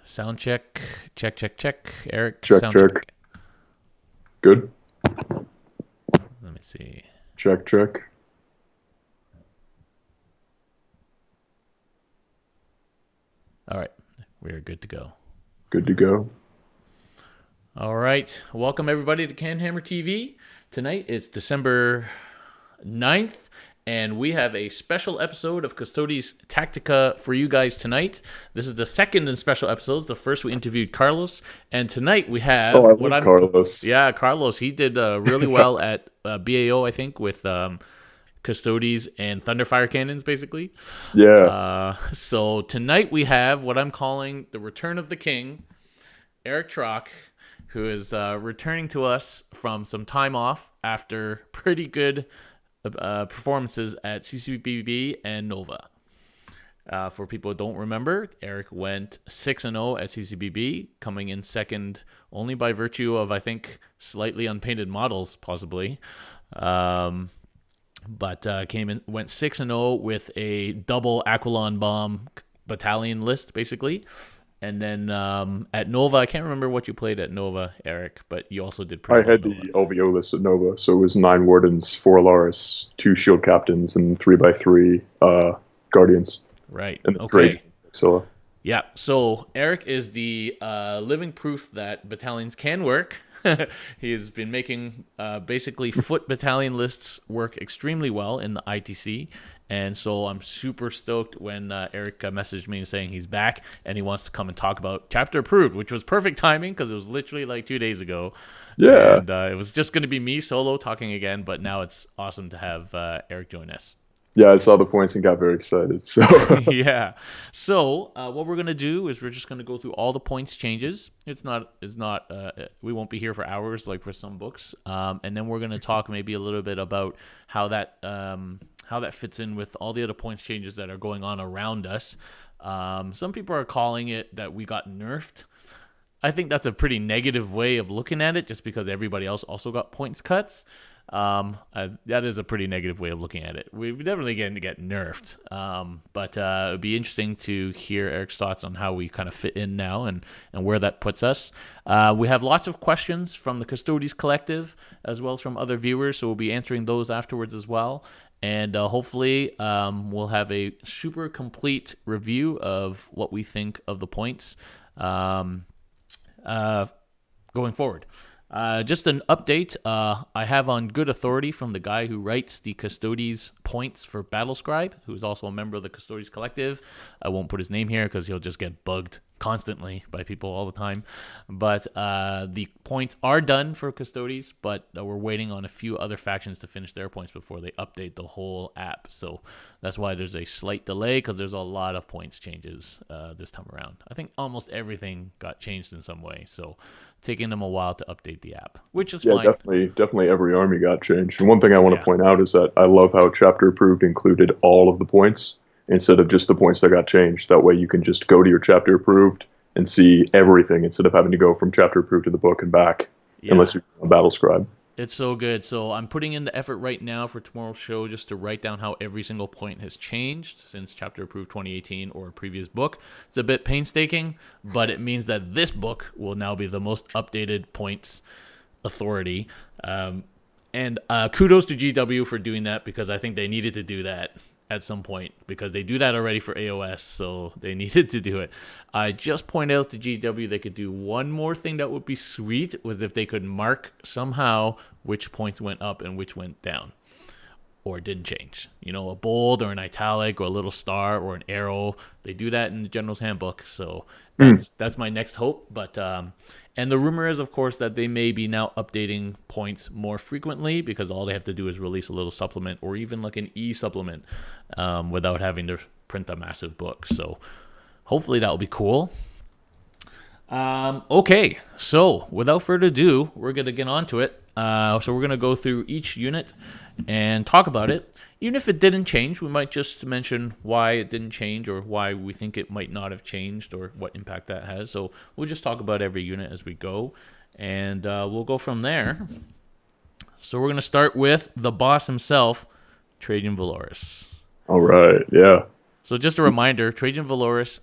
Sound check. Check, check, check. Erik, Check, sound check. check. Good. Let me see. Check, check. All right. We are good to go. Good to go. All right. Welcome, everybody, to CanHammer TV. Tonight, it's December 9th, and we have a special episode of Custodes Tactica for you guys tonight. This is the second in special episodes. The first, we interviewed Carlos, and tonight we have Oh, I love Carlos. Yeah, Carlos. He did really well at BAO, I think, with Custodes and Thunderfire cannons, basically. Yeah. So tonight we have what I'm calling the Return of the King, Erik Trock, who is returning to us from some time off after pretty good performances at CCBB and Nova. For people who don't remember, Erik went 6-0 at CCBB, coming in second only by virtue of, I think, slightly unpainted models, possibly. But went 6-0 with a double Aqualon bomb battalion list, basically. And then at Nova, I can't remember what you played at Nova, Erik, but you also did I pretty well had at Nova. the LVO list at Nova, so it was 9 Wardens, 4 Allarus, 2 Shield Captains, and 3x3 Guardians. Right. And the Okay. Solo. Yeah. So Erik is the living proof that battalions can work. He has been making basically foot battalion lists work extremely well in the ITC. And so I'm super stoked when Erik messaged me saying he's back and he wants to come and talk about Chapter Approved, which was perfect timing because it was literally like 2 days ago. Yeah. And it was just going to be me solo talking again, but now it's awesome to have Erik join us. Yeah, I saw the points and got very excited. So Yeah. So what we're gonna do is we're just gonna go through all the points changes. It's not. We won't be here for hours like for some books. And then we're gonna talk maybe a little bit about how that fits in with all the other points changes that are going on around us. Some people are calling it that we got nerfed. I think that's a pretty negative way of looking at it, just because everybody else also got points cuts. That is a pretty negative way of looking at it. We're definitely going to get nerfed, but it'd be interesting to hear Erik's thoughts on how we kind of fit in now and where that puts us. We have lots of questions from the Custodes Collective as well as from other viewers, so we'll be answering those afterwards as well. And hopefully we'll have a super complete review of what we think of the points going forward. Just an update I have on good authority from the guy who writes the Custodes points for Battlescribe, who is also a member of the Custodes Collective. I won't put his name here because he'll just get bugged constantly by people all the time. But the points are done for Custodes, but we're waiting on a few other factions to finish their points before they update the whole app. So that's why there's a slight delay, because there's a lot of points changes this time around. I think almost everything got changed in some way. So taking them a while to update the app, which is fine. definitely every army got changed. And one thing I want Yeah. to point out is that I love how Chapter Approved included all of the points instead of just the points that got changed. That way you can just go to your Chapter Approved and see everything instead of having to go from Chapter Approved to the book and back, unless you're a Battle Scribe. It's so good. So I'm putting in the effort right now for tomorrow's show just to write down how every single point has changed since Chapter Approved 2018 or a previous book. It's a bit painstaking, but it means that this book will now be the most updated points authority. And kudos to GW for doing that, because I think they needed to do that at some point, because they do that already for AOS, so they needed to do it. I just pointed out to GW they could do one more thing that would be sweet, was if they could mark somehow which points went up and which went down or didn't change. You know, a bold or an italic or a little star or an arrow. They do that in the General's Handbook, so that's my next hope. But and the rumor is, of course, that they may be now updating points more frequently, because all they have to do is release a little supplement or even like an e-supplement without having to print a massive book. So hopefully that will be cool. Okay, so without further ado, we're going to get on to it. So we're going to go through each unit and talk about it. Even if it didn't change, we might just mention why it didn't change or why we think it might not have changed or what impact that has. So we'll just talk about every unit as we go, and we'll go from there. So we're going to start with the boss himself, Trajan Allarus. All right, yeah. So just a reminder, Trajan Allarus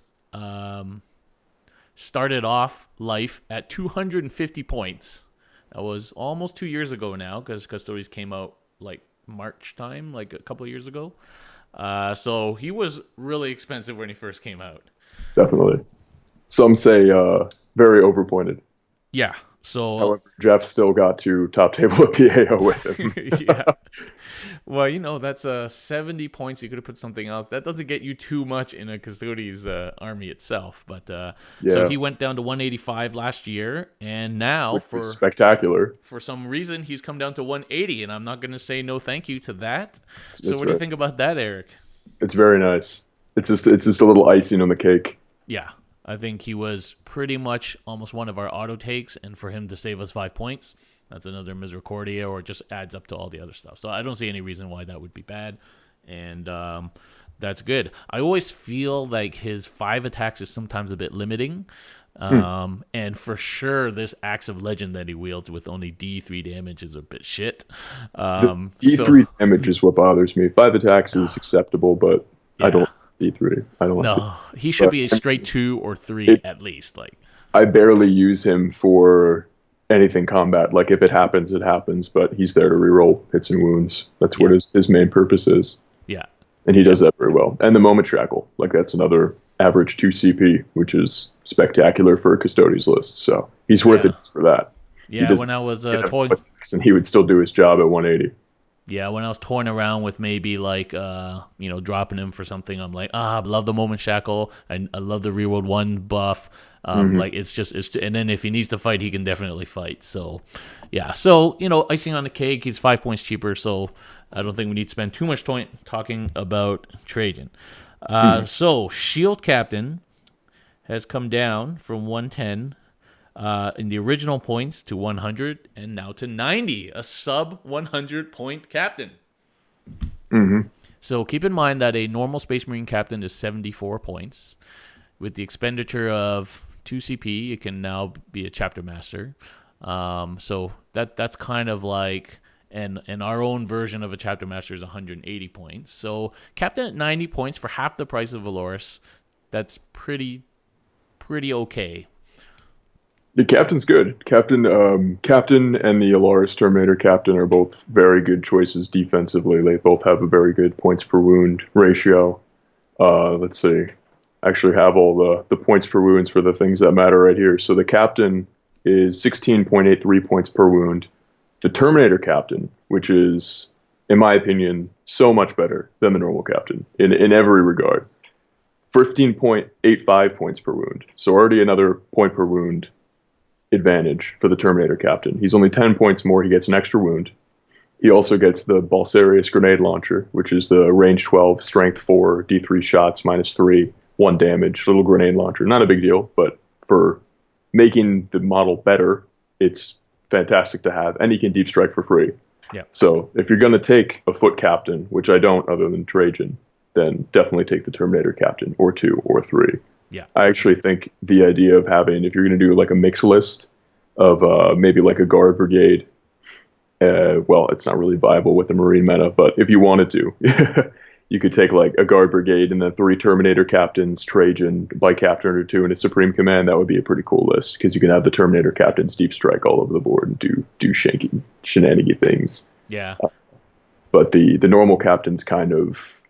started off life at 250 points. That was almost 2 years ago now, because Custodes came out like March time, like a couple of years ago. So he was really expensive when he first came out. Definitely. Some say very overpointed. Yeah. So However, Jeff still got to top table at PAO with him. yeah. Well, that's 70 points. You could have put something else. That doesn't get you too much in a Custodes army itself. But so he went down to 185 last year, and now Which was spectacular. For some reason he's come down to 180, and I'm not going to say no thank you to that. So That's what do you think about that, Erik? It's very nice. It's just a little icing on the cake. Yeah. I think he was pretty much almost one of our auto takes, and for him to save us 5 points, that's another Misericordia, or it just adds up to all the other stuff. So I don't see any reason why that would be bad, and that's good. I always feel like his 5 attacks is sometimes a bit limiting, and for sure this Axe of Legend that he wields with only D3 damage is a bit shit. The D3 damage is what bothers me. 5 attacks is acceptable, but I don't. D3. I don't. No, he should be a straight 2 or 3 at least. Like, I barely use him for anything combat. Like, if it happens, it happens. But he's there to reroll hits and wounds. That's what his main purpose is. Yeah, and he does that very well. And the moment shackle, like that's another average 2 CP, which is spectacular for a Custodes list. So he's worth it for that. Yeah, when I was toying, and he would still do his job at 180. Yeah, when I was toying around with maybe like dropping him for something, I'm like, I love the moment shackle. I love the reroll 1 buff. Like it's and then if he needs to fight, he can definitely fight. So yeah, so icing on the cake, he's 5 points cheaper. So I don't think we need to spend too much time talking about Trajan. So Shield Captain has come down from 110. In the original points to 100 and now to 90, a sub 100 point captain. So keep in mind that a normal Space Marine captain is 74 points. With the expenditure of 2 CP, it can now be a chapter master. So that's kind of like, and our own version of a chapter master is 180 points. So captain at 90 points for half the price of Allarus, that's pretty okay. The captain's good. Captain and the Allarus Terminator captain are both very good choices defensively. They both have a very good points per wound ratio. Let's see. I actually have all the points per wounds for the things that matter right here. So the captain is 16.83 points per wound. The Terminator captain, which is, in my opinion, so much better than the normal captain in every regard, 15.85 points per wound. So already another point per wound advantage for the Terminator captain. He's only 10 points more. He gets an extra wound. He also gets the Balsarius grenade launcher, which is the range 12, strength 4, D3 shots, -3, 1 damage, little grenade launcher. Not a big deal, but for making the model better, it's fantastic to have. And he can deep strike for free. Yeah. So if you're going to take a foot captain, which I don't other than Trajan, then definitely take the Terminator captain, or 2 or 3. Yeah. I actually think the idea of having, if you're going to do like a mix list of maybe like a guard brigade, well, it's not really viable with the Marine meta, but if you wanted to, you could take like a guard brigade and then 3 Terminator captains, Trajan, by captain or 2, and a Supreme Command. That would be a pretty cool list, because you can have the Terminator captains deep strike all over the board and do shenanigan things. Yeah. But the normal captains kind of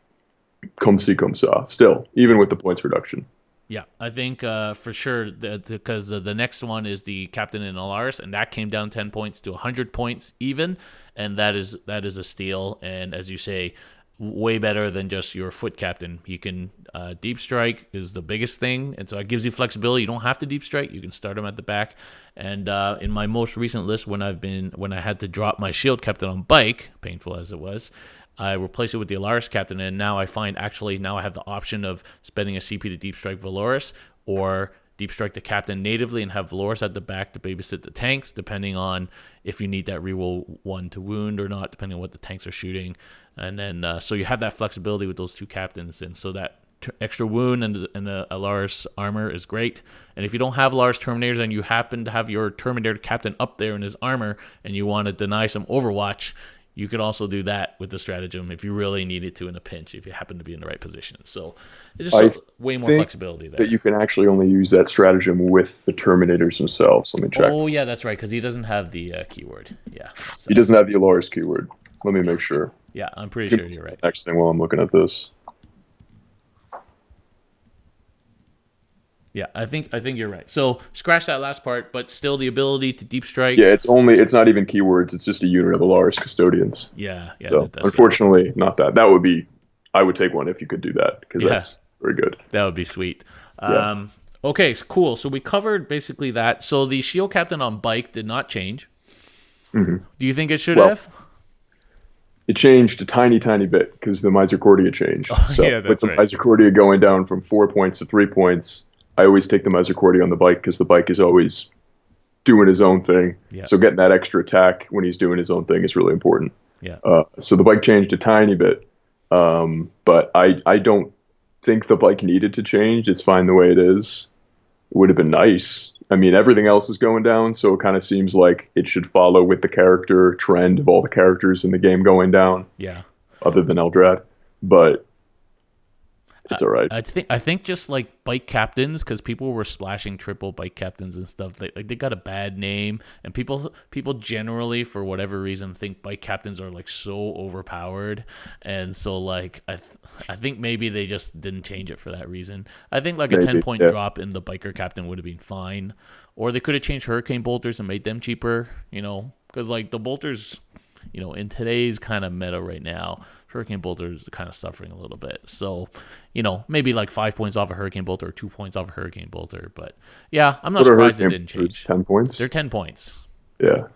comme ci comme ça still, even with the points reduction. Yeah, I think for sure, because the next one is the Captain in Allarus, and that came down 10 points to 100 points even, and that is a steal. And as you say, way better than just your foot captain. You can deep strike is the biggest thing, and so it gives you flexibility. You don't have to deep strike. You can start them at the back. And in my most recent list, when I had to drop my shield captain on bike, painful as it was, I replaced it with the Allarus captain, and now I find now I have the option of spending a CP to deep strike Allarus, or deep strike the captain natively and have Allarus at the back to babysit the tanks, depending on if you need that reroll 1 to wound or not, depending on what the tanks are shooting. And then so you have that flexibility with those 2 captains, and so that extra wound and the Allarus armor is great. And if you don't have Allarus Terminators and you happen to have your Terminator captain up there in his armor and you want to deny some Overwatch, you could also do that with the stratagem if you really needed to in a pinch, if you happen to be in the right position. So it's just way more flexibility there. That you can actually only use that stratagem with the Terminators themselves. Let me check. Oh, yeah, that's right, because he doesn't have the keyword. Yeah. So. He doesn't have the Allarus keyword. Let me make sure. Yeah, I'm pretty sure you're right. Next thing while I'm looking at this. Yeah, I think you're right. So scratch that last part, but still the ability to deep strike. Yeah, it's not even keywords. It's just a unit of Allarus Custodians. Yeah. So unfortunately, not that. That would be. I would take one if you could do that because that's very good. That would be sweet. Yeah. Okay, cool. So we covered basically that. So the shield captain on bike did not change. Mm-hmm. Do you think it should have? It changed a tiny bit because the Misericordia changed. With the Misericordia going down from 4 points to 3 points, I always take the Misericordia on the bike because the bike is always doing his own thing. Yeah. So getting that extra attack when he's doing his own thing is really important. Yeah. So the bike changed a tiny bit, but I don't think the bike needed to change. It's fine the way it is. It would have been nice. I mean, everything else is going down, so it kind of seems like it should follow with the character trend of all the characters in the game going down. Yeah. Other than Eldrad, but it's all right. I think just like bike captains, because people were splashing triple bike captains and stuff. They got a bad name, and people generally, for whatever reason, think bike captains are like so overpowered, and so like I think maybe they just didn't change it for that reason. I think like maybe, a 10-point drop in the biker captain would have been fine, or they could have changed hurricane bolters and made them cheaper. Because like the bolters, in today's kind of meta right now, Hurricane Bolter is kind of suffering a little bit. So, maybe like 5 points off a Hurricane Bolter or 2 points off a Hurricane Bolter. But yeah, I'm not surprised it didn't change. 10 points? They're 10 points. Yeah.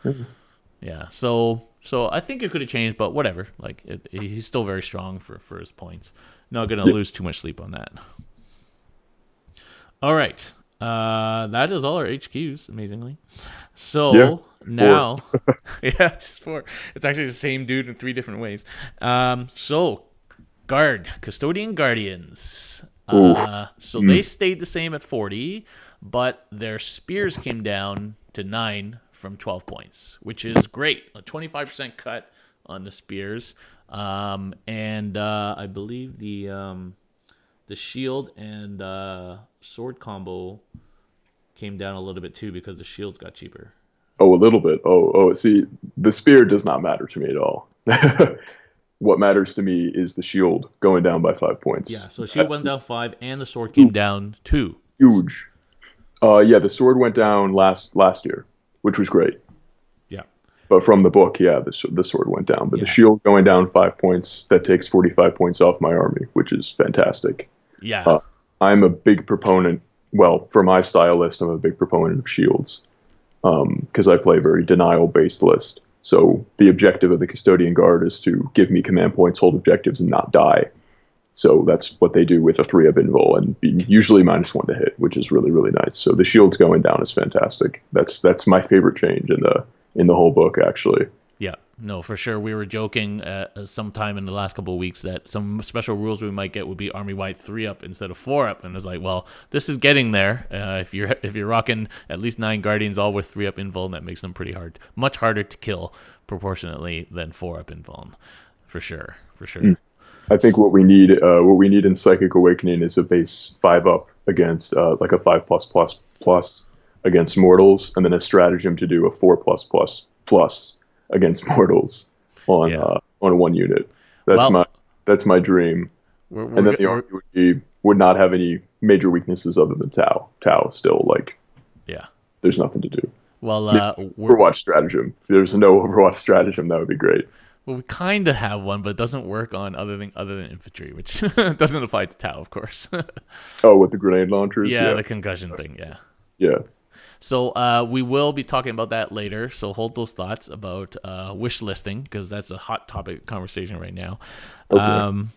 Yeah. So I think it could have changed, but whatever. Like he's still very strong for his points. Not going to lose too much sleep on that. All right. That is all our HQs, amazingly. So now, just 4. It's actually the same dude in 3 different ways. So Custodian Guardians. So they stayed the same at 40, but their spears came down to 9 from 12 points, which is great. A 25% cut on the spears. And I believe the shield and sword combo came down a little bit too because the shields got cheaper. Oh, a little bit. See, the spear does not matter to me at all. What matters to me is the shield going down by 5 points. Yeah, so the shield went down 5 and the sword came down 2. Huge. The sword went down last year, which was great. Yeah. But from the book, the sword went down. But the shield going down 5 points, that takes 45 points off my army, which is fantastic. Yeah. I'm a big proponent. Well, for my style list, I'm a big proponent of shields because I play a very denial-based list. So the objective of the Custodian Guard is to give me command points, hold objectives, and not die. So that's what they do with a 3-up invul and be usually -1 to hit, which is really, really nice. So the shields going down is fantastic. That's my favorite change in the whole book, actually. Yeah, no, for sure. We were joking sometime in the last couple of weeks that some special rules we might get would be army-wide 3-up instead of 4-up, and it's like, well, this is getting there. If you're rocking at least 9 Guardians all with 3-up invuln, that makes them much harder to kill proportionately than 4-up invuln, for sure. I think what we need in Psychic Awakening is a base 5-up against like a 5+++ against mortals, and then a stratagem to do a 4+++ against mortals on one unit. That's my dream. And then the army would not have any major weaknesses other than Tau. Tau still there's nothing to do. Well, Overwatch stratagem. If there's no Overwatch stratagem, that would be great. Well, we kind of have one, but it doesn't work on other than infantry, which doesn't apply to Tau, of course. With the grenade launchers? Yeah, the concussion thing, Yeah. So we will be talking about that later, so hold those thoughts about wish listing, because that's a hot topic conversation right now. Okay.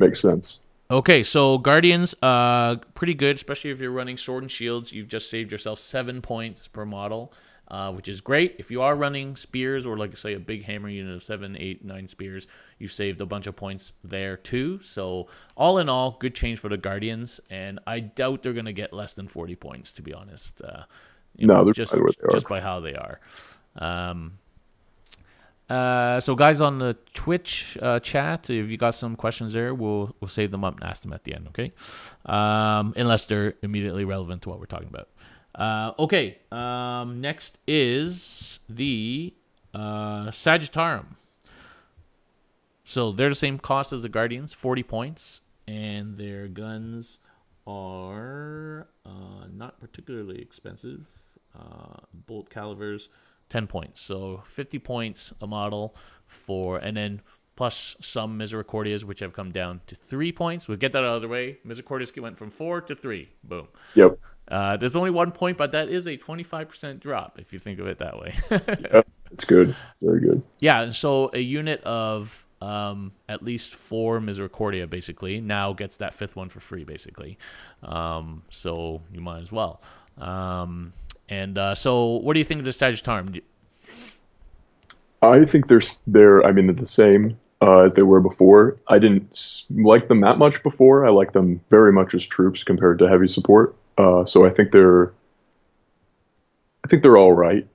Makes sense. Okay, so Guardians, pretty good, especially if you're running Sword and Shields. You've just saved yourself 7 points per model, which is great. If you are running Spears, or like say a big hammer unit of 7, 8, 9 Spears, you saved a bunch of points there too. So all in all, good change for the Guardians, and I doubt they're going to get less than 40 points, to be honest. They're just by how they are. So guys on the Twitch chat, if you got some questions there, we'll save them up and ask them at the end, okay? Unless they're immediately relevant to what we're talking about. Okay, next is the Sagittarium. So they're the same cost as the Guardians, 40 points, and their guns are not particularly expensive. Bolt calibers, 10 points. So 50 points a model and then plus some Misericordias, which have come down to 3 points. We'll get that out of the way. Misericordias went from 4 to 3. Boom. Yep. There's only 1 point, but that is a 25% drop if you think of it that way. Yeah, it's good. Very good. Yeah, and so a unit of at least 4 Misericordia basically now gets that 5th one for free basically. So you might as well. So what do you think of the Sagittarium? I think they're the same as they were before. I didn't like them that much before. I like them very much as troops compared to heavy support. So I think they're all right.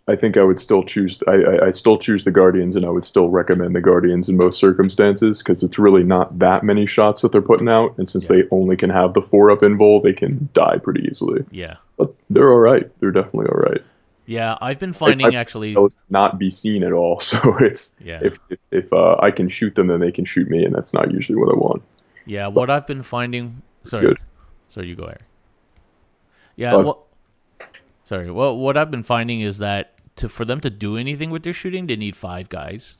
I think I would still choose. I still choose the Guardians, and I would still recommend the Guardians in most circumstances because it's really not that many shots that they're putting out, and since they only can have the 4-up invul, they can die pretty easily. Yeah, but they're all right. They're definitely all right. Yeah, I've been finding actually those not be seen at all. So it's if I can shoot them, then they can shoot me, and that's not usually what I want. Yeah, what I've been finding. Sorry, you go, Erik. Yeah, well, what I've been finding is that for them to do anything with their shooting, they need 5 guys,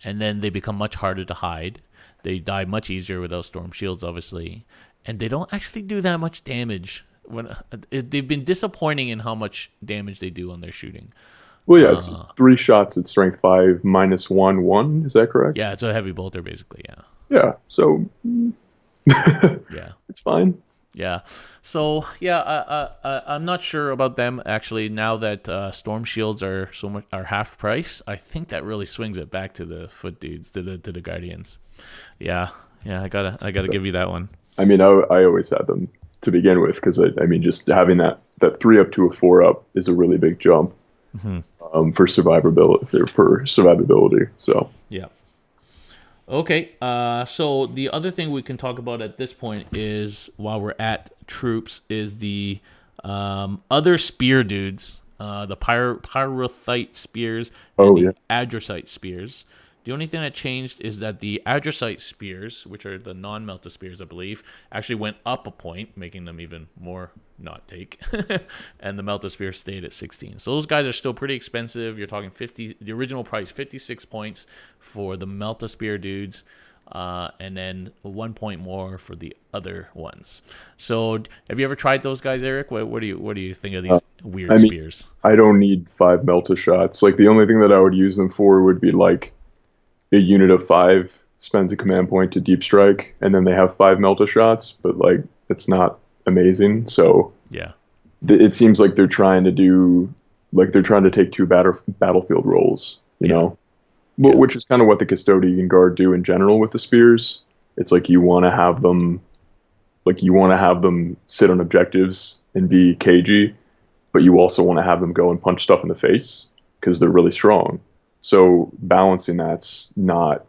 and then they become much harder to hide. They die much easier without storm shields, obviously, and they don't actually do that much damage. They've been disappointing in how much damage they do on their shooting. Well, yeah, it's 3 shots at strength 5 minus 1. Is that correct? Yeah, it's a heavy bolter, basically. Yeah. Yeah. So. Yeah. It's fine. Yeah. So yeah, I'm not sure about them actually. Now that storm shields are half price, I think that really swings it back to the foot dudes, to the Guardians. Yeah. I gotta give you that one. I mean, I always had them to begin with because I mean, just having that 3-up to a 4-up is a really big jump for survivability. So yeah. Okay, so the other thing we can talk about at this point is, while we're at troops, is the other spear dudes, the Pyrothite spears and the Adrosite spears. The only thing that changed is that the Adrosite spears, which are the non-Melta spears, I believe, actually went up a point, making them even more not take. And the Melta spear stayed at 16. So those guys are still pretty expensive. You're talking the original price, 56 points for the Melta spear dudes, and then 1 point more for the other ones. So have you ever tried those guys, Erik? What do you think of these weird spears? I don't need 5 Melta shots. Like, the only thing that I would use them for would be like a unit of 5 spends a command point to deep strike, and then they have 5 Melta shots, but like, it's not amazing. So yeah, it seems like they're trying to take 2 battlefield roles, you know, which is kind of what the Custodian Guard do in general with the spears. It's like you want to have them sit on objectives and be cagey, but you also want to have them go and punch stuff in the face because they're really strong. So balancing that's not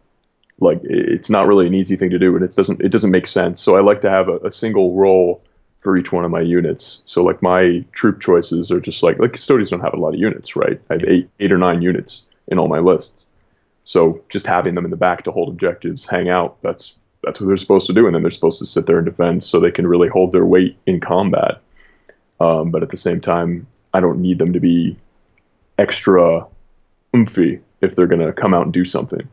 like, it's not really an easy thing to do, and it doesn't make sense. So I like to have a single role for each one of my units. So like, my troop choices are just like Custodians don't have a lot of units, right? I have 8 or 9 units in all my lists. So just having them in the back to hold objectives, hang out, that's what they're supposed to do, and then they're supposed to sit there and defend so they can really hold their weight in combat. But at the same time, I don't need them to be extra oomphy if they're going to come out and do something,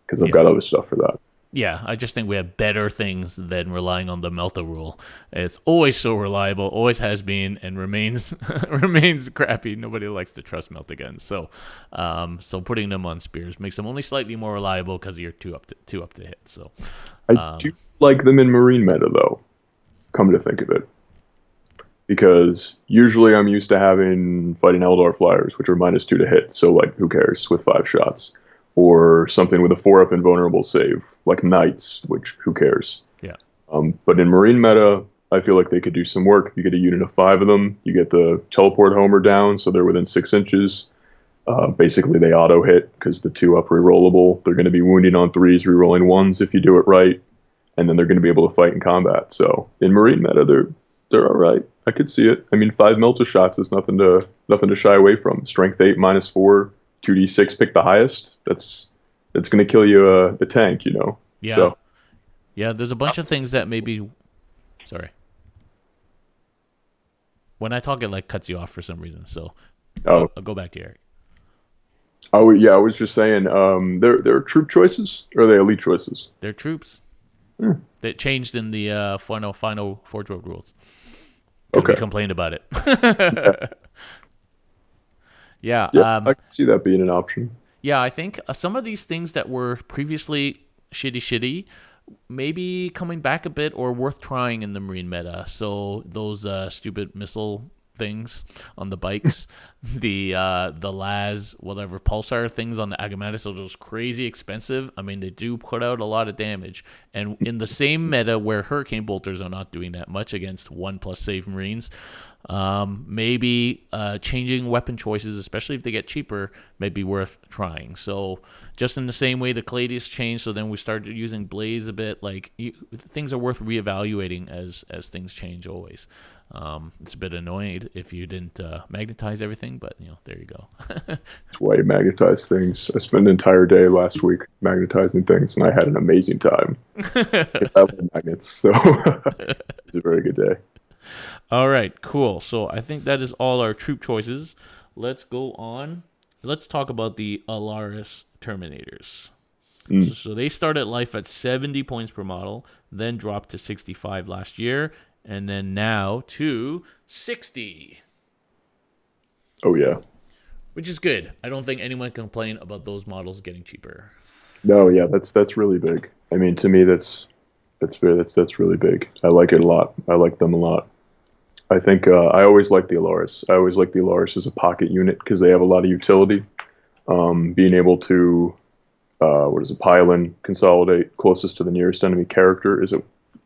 because I've got other stuff for that. Yeah, I just think we have better things than relying on the Melta rule. It's always so reliable, always has been, and remains crappy. Nobody likes to trust Melta guns. So putting them on spears makes them only slightly more reliable because you're two up to hit. So I do like them in marine meta, though, come to think of it. Because usually I'm used to fighting Eldar flyers, which are -2 to hit. So like, who cares with 5 shots? Or something with a 4-up invulnerable save, like Knights, which who cares? Yeah. But in marine meta, I feel like they could do some work. You get a unit of 5 of them. You get the teleport homer down, so they're within 6 inches. Basically, they auto hit because the 2-up rerollable. They're going to be wounding on 3s, rerolling 1s if you do it right, and then they're going to be able to fight in combat. So in Marine meta, they're all right. I could see it. I mean, 5 Melta shots is nothing to shy away from. Strength 8 -4, 2d6 pick the highest. That's going to kill you a tank, Yeah. So, yeah, there's a bunch of things that maybe... Sorry. When I talk, it like cuts you off for some reason. So I'll go back to Erik. Oh yeah, I was just saying, they're troop choices or are they elite choices? They're troops. That changed in the final Forge World rules. Okay. We complained about it. Yeah. I can see that being an option. Yeah, I think some of these things that were previously shitty, maybe coming back a bit or worth trying in the Marine meta. So those stupid missile things on the bikes, the Laz, whatever, pulsar things on the Agamatus are those crazy expensive. I mean, they do put out a lot of damage. And in the same meta where Hurricane Bolters are not doing that much against 1+ save Marines, maybe changing weapon choices, especially if they get cheaper, may be worth trying. So just in the same way the Caladius changed, so then we started using Blaze a bit, like things are worth reevaluating as things change always. It's a bit annoying if you didn't magnetize everything, but there you go. That's why you magnetize things. I spent an entire day last week magnetizing things, and I had an amazing time. It's out of magnets, so it's a very good day. All right, cool. So I think that is all our troop choices. Let's go on. Let's talk about the Allarus Terminators. So they started life at 70 points per model, then dropped to 65 last year, and then now to 60. Oh, yeah. Which is good. I don't think anyone can complain about those models getting cheaper. No, yeah, that's really big. I mean, to me, that's really big. I like it a lot. I like them a lot. I think I always like the Allarus. I always like the Allarus as a pocket unit because they have a lot of utility. Being able to, pile in, consolidate closest to the nearest enemy character. Is it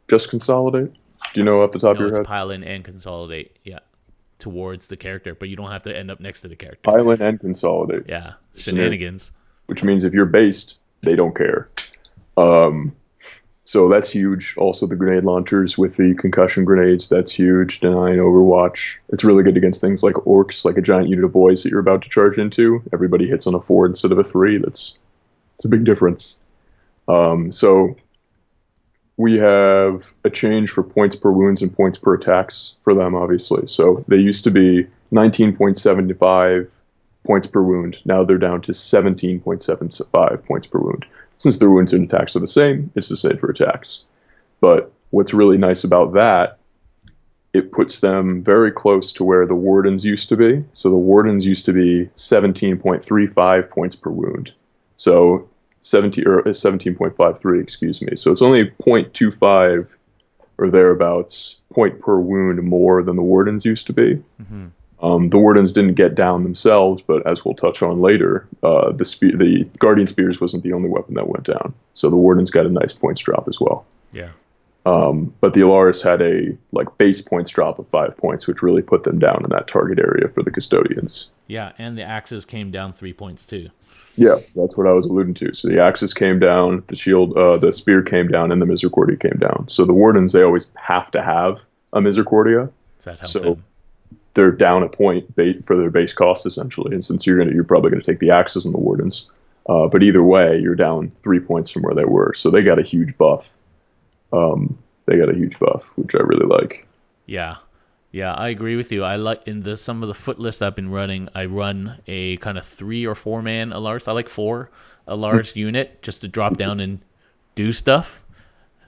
just consolidate? Do you know off the top of your head? Pile in and consolidate, yeah, towards the character, but you don't have to end up next to the character. Pile in and consolidate. Yeah, shenanigans. Which means if you're based, they don't care. So that's huge. Also, the grenade launchers with the concussion grenades, that's huge. Denying Overwatch. It's really good against things like orcs, like a giant unit of boys that you're about to charge into. Everybody hits on a 4 instead of a 3. It's a big difference. So we have a change for points per wounds and points per attacks for them, obviously. So they used to be 19.75 points per wound. Now they're down to 17.75 points per wound. Since their wounds and attacks are the same, it's the same for attacks. But what's really nice about that, it puts them very close to where the Wardens used to be. So the Wardens used to be 17.35 points per wound. So 17.53, excuse me. So it's only 0.25 or thereabouts point per wound more than the Wardens used to be. Mm-hmm. The Wardens didn't get down themselves, but as we'll touch on later, the Guardian Spears wasn't the only weapon that went down. So the Wardens got a nice points drop as well. Yeah. But the Allarus had a base points drop of 5 points, which really put them down in that target area for the Custodians. Yeah, and the axes came down 3 points too. Yeah, that's what I was alluding to. So the axes came down, the shield, the spear came down, and the Misericordia came down. So the Wardens, they always have to have a Misericordia. Does that help them? They're down a point for their base cost essentially, and since you're probably going to take the axes and the Wardens, but either way, you're down 3 points from where they were. So they got a huge buff. Which I really like. Yeah, I agree with you. I like some of the foot lists I've been running. I run a kind of 3 or 4 man Allarus. I like 4 Allarus unit just to drop down and do stuff.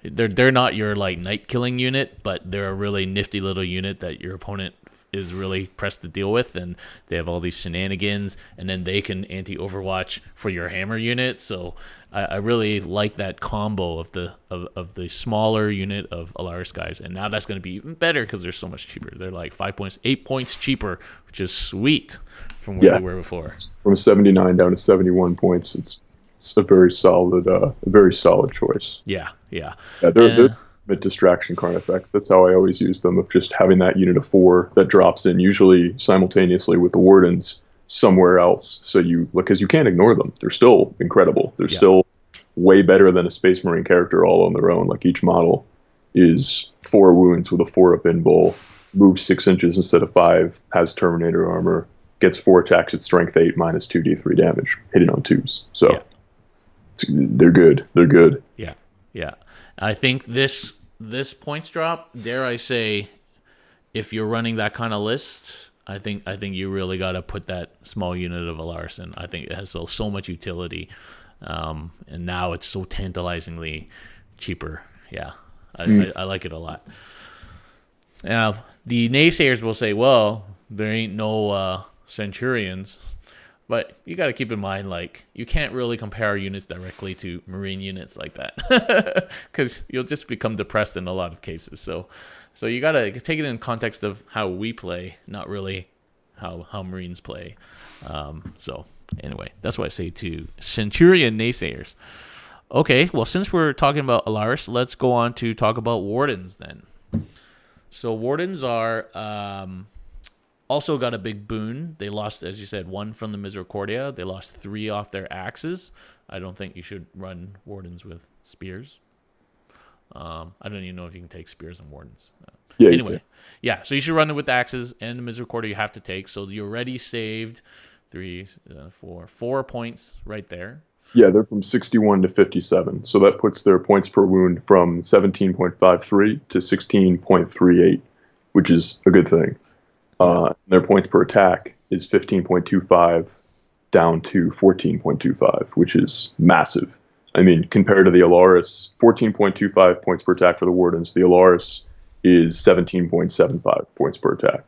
They're not your night killing unit, but they're a really nifty little unit that your opponent is really pressed to deal with, and they have all these shenanigans, and then they can anti-overwatch for your hammer unit. So I really like that combo of the smaller unit of Allarus guys, and now that's going to be even better because they're so much cheaper. They're 5 points, 8 points cheaper, which is sweet from where they were before. From 79 down to 71 points. It's a very solid choice. Yeah. They're distraction card effects. That's how I always use them, of just having that unit of 4 that drops in usually simultaneously with the Wardens. somewhere else. So because you can't ignore them. They're still incredible. They're Yeah. still way better than a Space Marine character all on their own. Like each model is 4 wounds with a 4-up in bowl, moves 6 inches instead of 5, has Terminator armor, gets 4 attacks at strength 8 minus 2d3 damage, hitting on 2s. So Yeah. they're good. They're good. Yeah, yeah. I think this points drop, dare I say, if you're running that kind of list, I think you really got to put that small unit of Allarus in. I think it has so much utility, and now it's so tantalizingly cheaper. Yeah, I like it a lot. Now, the naysayers will say, well, there ain't no Centurions. But you got to keep in mind, like, you can't really compare units directly to Marine units like that, because you'll just become depressed in a lot of cases. So you got to take it in context of how we play, not really how Marines play. So anyway, that's what I say to Centurion naysayers. Okay, well, since we're talking about Allarus, let's go on to talk about Wardens then. So Wardens are... also got a big boon. They lost, as you said, 1 from the Misericordia. They lost 3 off their axes. I don't think you should run Wardens with spears. I don't even know if you can take spears and Wardens. Yeah. Anyway, yeah, so you should run it with axes, and the Misericordia you have to take. So you already saved 4 points right there. Yeah, they're from 61 to 57. So that puts their points per wound from 17.53 to 16.38, which is a good thing. Their points per attack is 15.25 down to 14.25, which is massive. I mean, compared to the Allarus, 14.25 points per attack for the Wardens. The Allarus is 17.75 points per attack.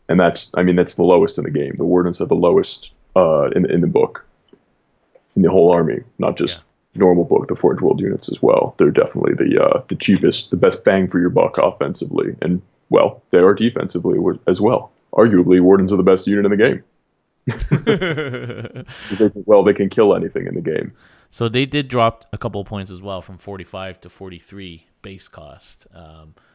And that's the lowest in the game. The Wardens have the lowest in the book, in the whole army, not just normal book, the Forge World units as well. They're definitely the cheapest, the best bang for your buck offensively. And well, they are defensively as well. Arguably, Wardens are the best unit in the game. They can kill anything in the game. So they did drop a couple of points as well, from 45 to 43 base cost.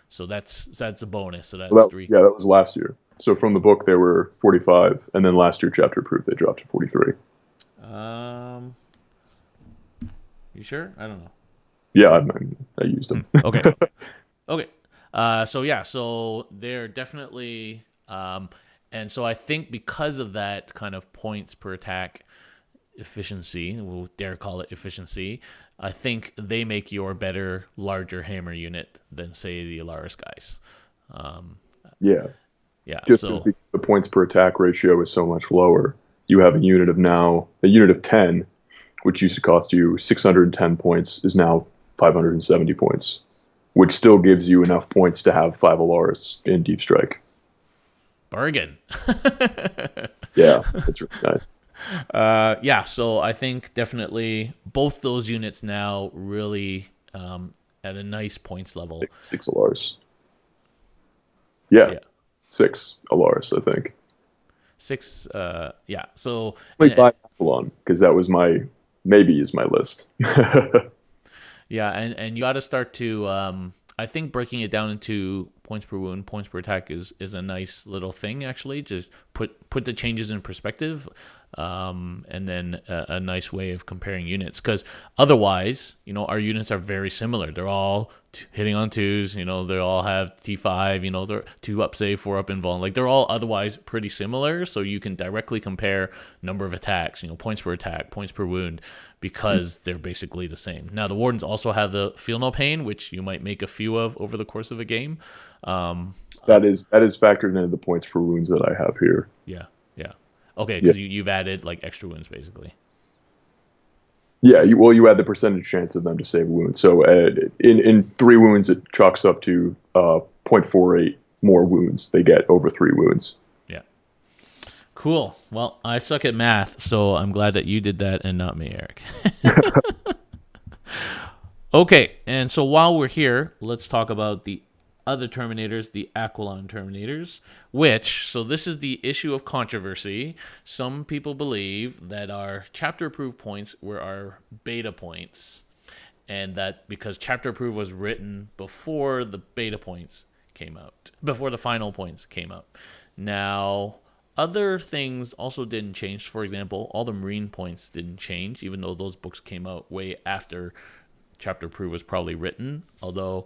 So that's a bonus. So that's 3. Yeah, that was last year. So from the book, they were 45, and then last year, chapter approved, they dropped to 43. You sure? I don't know. Yeah, I used them. Okay. Okay. So they're definitely, and so I think because of that kind of points per attack efficiency, we'll dare call it efficiency, I think they make you a better, larger hammer unit than, say, the Allarus guys. Yeah. Just because the points per attack ratio is so much lower, you have a unit of 10, which used to cost you 610 points, is now 570 points, which still gives you enough points to have 5 Allarus in Deep Strike. Bargain. Yeah, that's really nice. So I think definitely both those units now really at a nice points level. 6 Allarus. Yeah. 6 Allarus, I think. 6, yeah. So... Like 5 Aqualon, because that was maybe is my list. Yeah, and you got to start to, I think breaking it down into points per wound, points per attack is a nice little thing, actually. Just put the changes in perspective, and then a nice way of comparing units. Because otherwise, our units are very similar. They're all hitting on 2s, they all have T5, they're 2-up save, 4-up invuln. Like, they're all otherwise pretty similar, so you can directly compare number of attacks, points per attack, points per wound, because they're basically the same. Now, the Wardens also have the Feel No Pain, which you might make a few of over the course of a game. That is factored into the points per wounds that I have here. Yeah. Okay, because you've added, like, extra wounds, basically. Yeah, you add the percentage chance of them to save a wound. So in 3 wounds, it chalks up to 0.48 more wounds they get over 3 wounds. Yeah. Cool. Well, I suck at math, so I'm glad that you did that and not me, Eric. Okay, and so while we're here, let's talk about the other Terminators, the Aqualon Terminators, so this is the issue of controversy. Some people believe that our chapter-approved points were our beta points, and that because chapter-approved was written before the beta points came out, before the final points came out. Now, Other things also didn't change. For example, all the Marine points didn't change, even though those books came out way after Chapter Approved was probably written. Although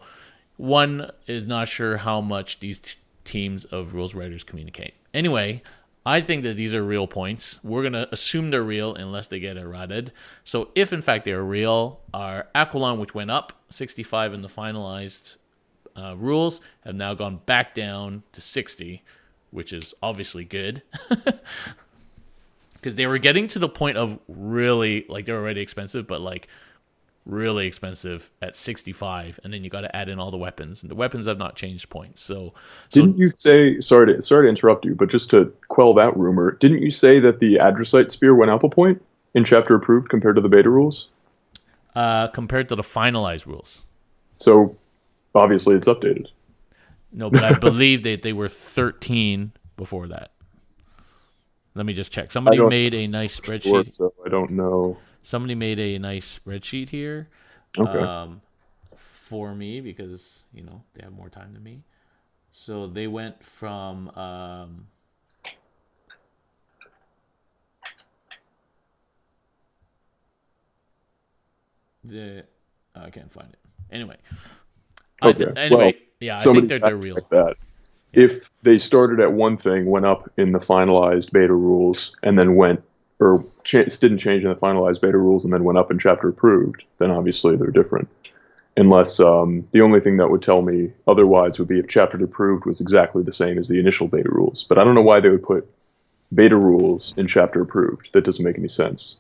one is not sure how much these teams of rules writers communicate. Anyway, I think that these are real points. We're going to assume they're real unless they get errated. So if, in fact, they are real, our Aqualon, which went up 65 in the finalized rules, have now gone back down to 60, which is obviously good. Because they were getting to the point of really, like, they're already expensive, but, like, really expensive at 65, and then you got to add in all the weapons, and the weapons have not changed points. So didn't you say, sorry to interrupt you, but just to quell that rumor, didn't you say that the Adrosite Spear went up a point in Chapter Approved compared to the beta rules? Compared to the finalized rules. So obviously it's updated. No, but I believe that they were 13 before that. Let me just check. Somebody made a nice spreadsheet. Sure, so I don't know. Somebody made a nice spreadsheet here for me because, you know, they have more time than me. So they went from I can't find it. Anyway. Okay. I think they're real. Like that. Yeah. If they started at one thing, went up in the finalized beta rules, and then went didn't change in the finalized beta rules and then went up in Chapter Approved, then obviously they're different. Unless the only thing that would tell me otherwise would be if Chapter Approved was exactly the same as the initial beta rules. But I don't know why they would put beta rules in Chapter Approved. That doesn't make any sense.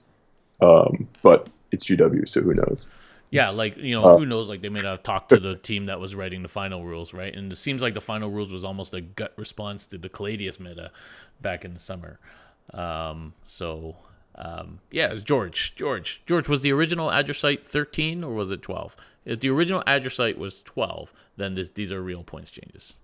But it's GW, so who knows? Yeah, like, you know, who knows? Like, they may not have talked to the team that was writing the final rules, right? And it seems like the final rules was almost a gut response to the Caladius meta back in the summer. It's George. George, was the original Adrosite 13 or was it 12? If the original Adrosite was 12, then these are real points changes.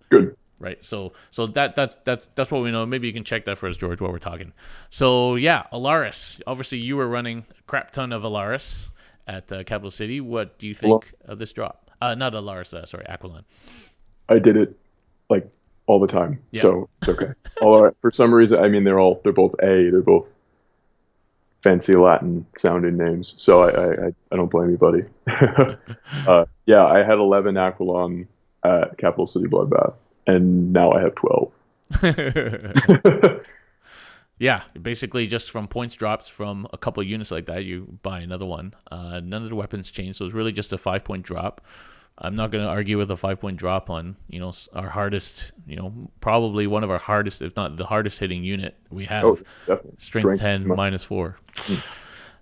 Good. Right. So that's what we know. Maybe you can check that for us, George, while we're talking. So yeah, Allarus. Obviously, you were running a crap ton of Allarus at Capital City. What do you think of this drop? Not Allarus. Sorry, Aqualon. I did it like all the time, yeah. So it's okay. Although for some reason, I mean, they're both they're both fancy Latin sounding names, so I don't blame you, buddy. Yeah, I had 11 Aqualon at Capital City Bloodbath, and now I have 12. Yeah, basically just from points drops from a couple of units like that, you buy another one. None of the weapons changed, so it's really just a 5-point drop. I'm not going to argue with a 5-point drop on, you know, our hardest, you know, probably one of our hardest, if not the hardest hitting unit we have. Oh, definitely. Strength 10 -4.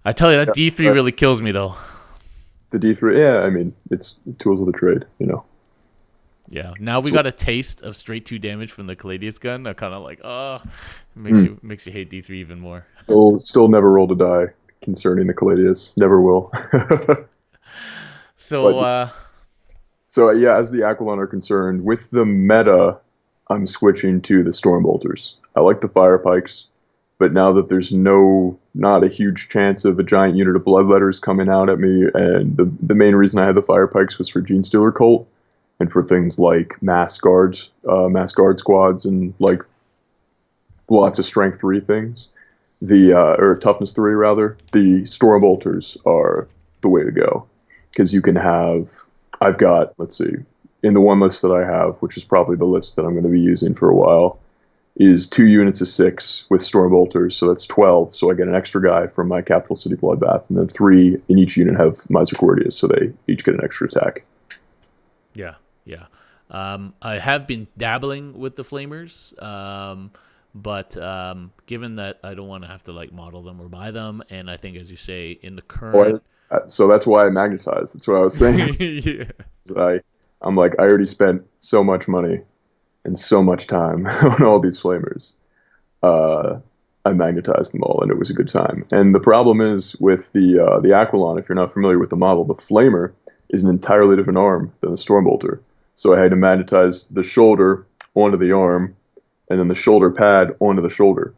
I tell you, that D3 really kills me, though. The D3, yeah, I mean, it's tools of the trade, you know. Yeah, now we got a taste of straight 2 damage from the Caladius gun. I'm kind of like, it makes you hate D3 even more. Still never rolled a die concerning the Caladius. Never will. So yeah, as the Aqualon are concerned, with the meta, I'm switching to the Stormbolters. I like the Fire Pikes, but now that there's not a huge chance of a giant unit of Bloodletters coming out at me, and the main reason I had the Fire Pikes was for Genestealer Cult, and for things like mass guard squads, and like lots of Strength 3 things, or Toughness 3 rather. The Stormbolters are the way to go, because you can have. I've got, let's see, in the one list that I have, which is probably the list that I'm going to be using for a while, is 2 units of 6 with Stormbolters, so that's 12. So I get an extra guy from my Capital City Bloodbath, and then 3 in each unit have Misericordias, so they each get an extra attack. Yeah. I have been dabbling with the Flamers, but given that I don't want to have to like model them or buy them, and I think, as you say, in the current... So that's why I magnetized. That's what I was saying. Yeah. I'm like, I already spent so much money and so much time on all these Flamers. I magnetized them all, and it was a good time. And the problem is with the Aqualon, if you're not familiar with the model, the Flamer is an entirely different arm than the Stormbolter. So I had to magnetize the shoulder onto the arm, and then the shoulder pad onto the shoulder.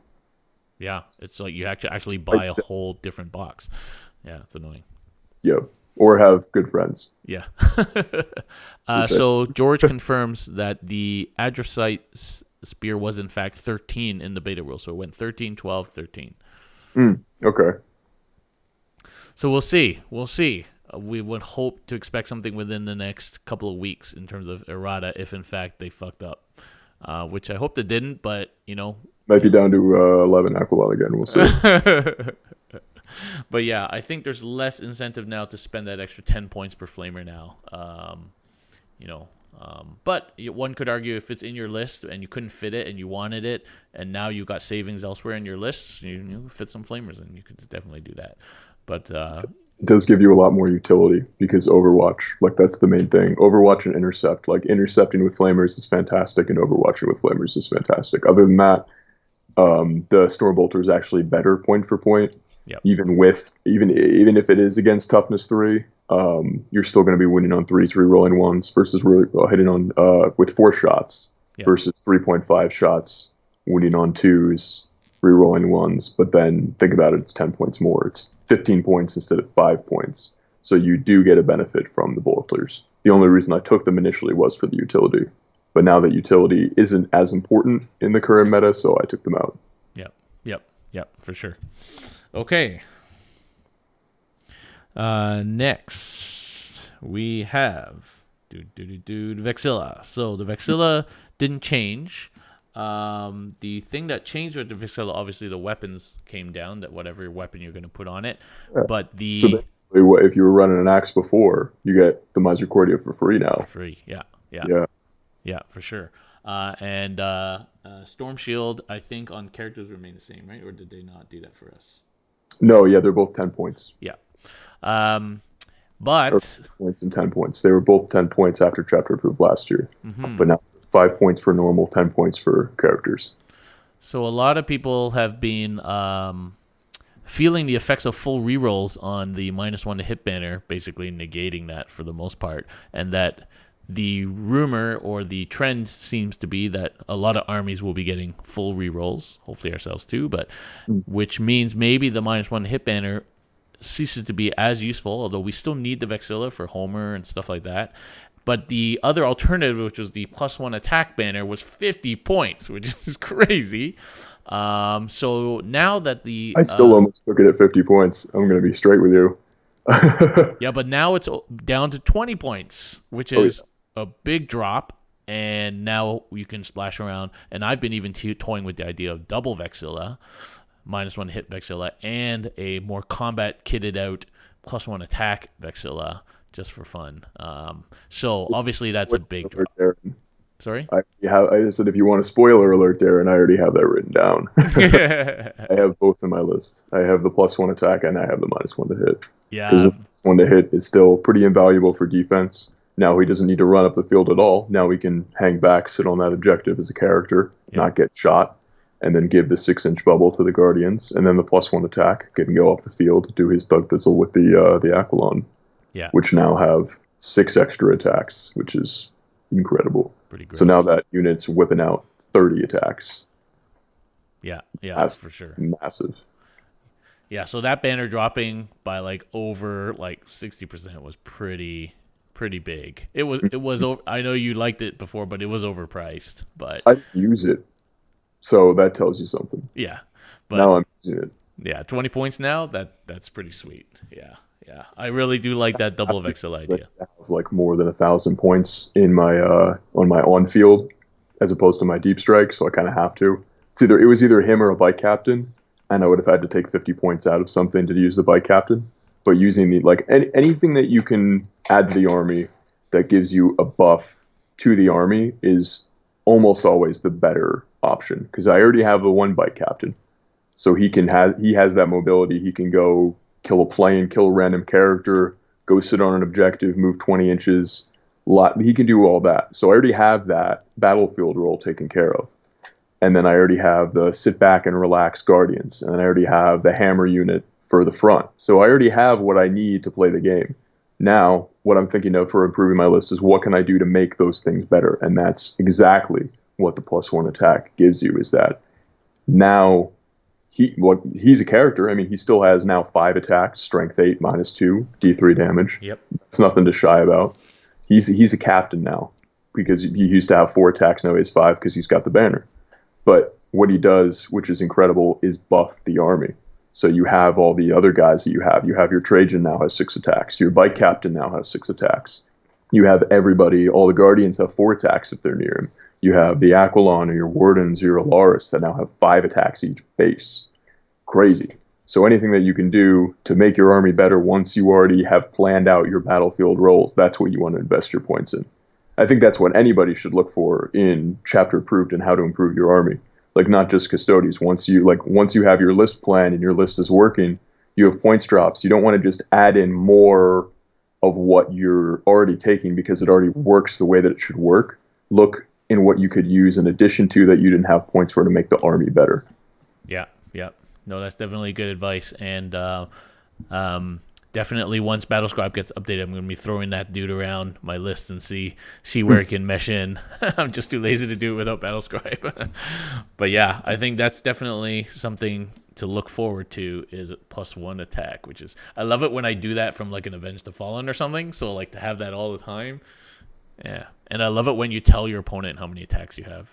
Yeah, it's like you actually buy a whole different box. Yeah, it's annoying. Yeah, or have good friends. Yeah. So George confirms that the Adrosite spear was in fact 13 in the beta rule. So it went 13, 12, 13. Okay. So we'll see. We would hope to expect something within the next couple of weeks in terms of errata, if in fact they fucked up, which I hope they didn't. But might be down to 11 Aqualon again. We'll see. But yeah, I think there's less incentive now to spend that extra 10 points per flamer now. But one could argue if it's in your list and you couldn't fit it and you wanted it, and now you got savings elsewhere in your list, you fit some flamers and you could definitely do that. But it does give you a lot more utility because Overwatch, like that's the main thing. Overwatch and Intercept, like intercepting with flamers is fantastic and overwatching with flamers is fantastic. Other than that, the Stormbolter is actually better point for point. Yep. Even if it is against toughness 3, you're still going to be winning on 3 rolling ones versus hitting on with 4 shots versus 3.5 shots, winning on 2s, re-rolling 1s. But then think about it, it's 10 points more. It's 15 points instead of 5 points. So you do get a benefit from the bolters. The only reason I took them initially was for the utility. But now that utility isn't as important in the current meta, so I took them out. Yep, for sure. Okay. Next, we have Vexilla. So the Vexilla didn't change. The thing that changed with the Vexilla, obviously the weapons came down, that whatever weapon you're going to put on it. Yeah. But so basically, if you were running an axe before, you get the Misericordia for free now. For free, yeah, for sure. And Storm Shield, I think on characters remain the same, right? Or did they not do that for us? No, yeah, they're both 10 points. Yeah. But points and 10 points. They were both 10 points after chapter approved last year. Mm-hmm. But now 5 points for normal, 10 points for characters. So a lot of people have been feeling the effects of full rerolls on the -1 to hit banner, basically negating that for the most part, and that the rumor or the trend seems to be that a lot of armies will be getting full rerolls, hopefully ourselves too, but which means maybe the -1 hit banner ceases to be as useful, although we still need the Vexilla for Homer and stuff like that. But the other alternative, which was the +1 attack banner, was 50 points, which is crazy. So now that I still almost took it at 50 points. I'm going to be straight with you. Yeah, but now it's down to 20 points, which is a big drop. And now you can splash around. And I've been even toying with the idea of double Vexilla, -1 hit Vexilla, and a more combat kitted out +1 attack Vexilla, just for fun. So obviously that's a big drop. Sorry? I said if you want a spoiler alert, Darren, I already have that written down. I have both in my list. I have the +1 attack and I have the -1 to hit. Yeah. Because the +1 to hit is still pretty invaluable for defense. Now he doesn't need to run up the field at all. Now he can hang back, sit on that objective as a character, not get shot, and then give the 6-inch bubble to the Guardians. And then the +1 attack can go off the field, do his Thug Thistle with the Aqualon. Yeah. Which now have 6 extra attacks, which is incredible. Pretty great. So now that unit's whipping out 30 attacks. Yeah, that's for sure. Massive. Yeah, so that banner dropping by over 60% was pretty big. It was over, I know you liked it before, but it was overpriced. But I use it, so that tells you something. Yeah, but now I'm using it. Yeah, 20 points now. That's pretty sweet. Yeah. I really do like that double Vexilla idea. I have more than 1,000 points in my on my on field, as opposed to my deep strike, so I kind of have to. It was either him or a bike captain, and I would have had to take 50 points out of something to use the bike captain. But using anything that you can add to the army that gives you a buff to the army is almost always the better option, because I already have the 1 bike captain, so he has that mobility. He can go kill a plane, kill a random character, go sit on an objective, move 20 inches. He can do all that. So I already have that battlefield role taken care of. And then I already have the sit back and relax Guardians. And I already have the hammer unit for the front. So I already have what I need to play the game. Now, what I'm thinking of for improving my list is what can I do to make those things better? And that's exactly what the +1 attack gives you, is that now he's a character. I mean, he still has now 5 attacks, strength 8, -2, D3 damage. Yep. That's nothing to shy about. He's a captain now. because he used to have 4 attacks, now he has 5 because he's got the banner. But what he does, which is incredible, is buff the army. So you have all the other guys that you have. You have your Trajan now has 6 attacks. Your bike captain now has 6 attacks. You have everybody, all the guardians have 4 attacks if they're near him. You have the Aqualon or your Wardens or your Allarus that now have 5 attacks each base. Crazy. So anything that you can do to make your army better once you already have planned out your battlefield roles, that's what you want to invest your points in. I think that's what anybody should look for in chapter approved and how to improve your army. Like, not just Custodes. Once you have your list planned and your list is working, you have points drops. You don't want to just add in more of what you're already taking because it already works the way that it should work. Look in what you could use in addition to that you didn't have points for to make the army better. Yeah. No, that's definitely good advice. And definitely once Battlescribe gets updated, I'm going to be throwing that dude around my list and see where it can mesh in. I'm just too lazy to do it without Battlescribe. But yeah, I think that's definitely something to look forward to, is +1 attack, which is, I love it when I do that from like an Avenge the Fallen or something. So like to have that all the time. Yeah. And I love it when you tell your opponent how many attacks you have.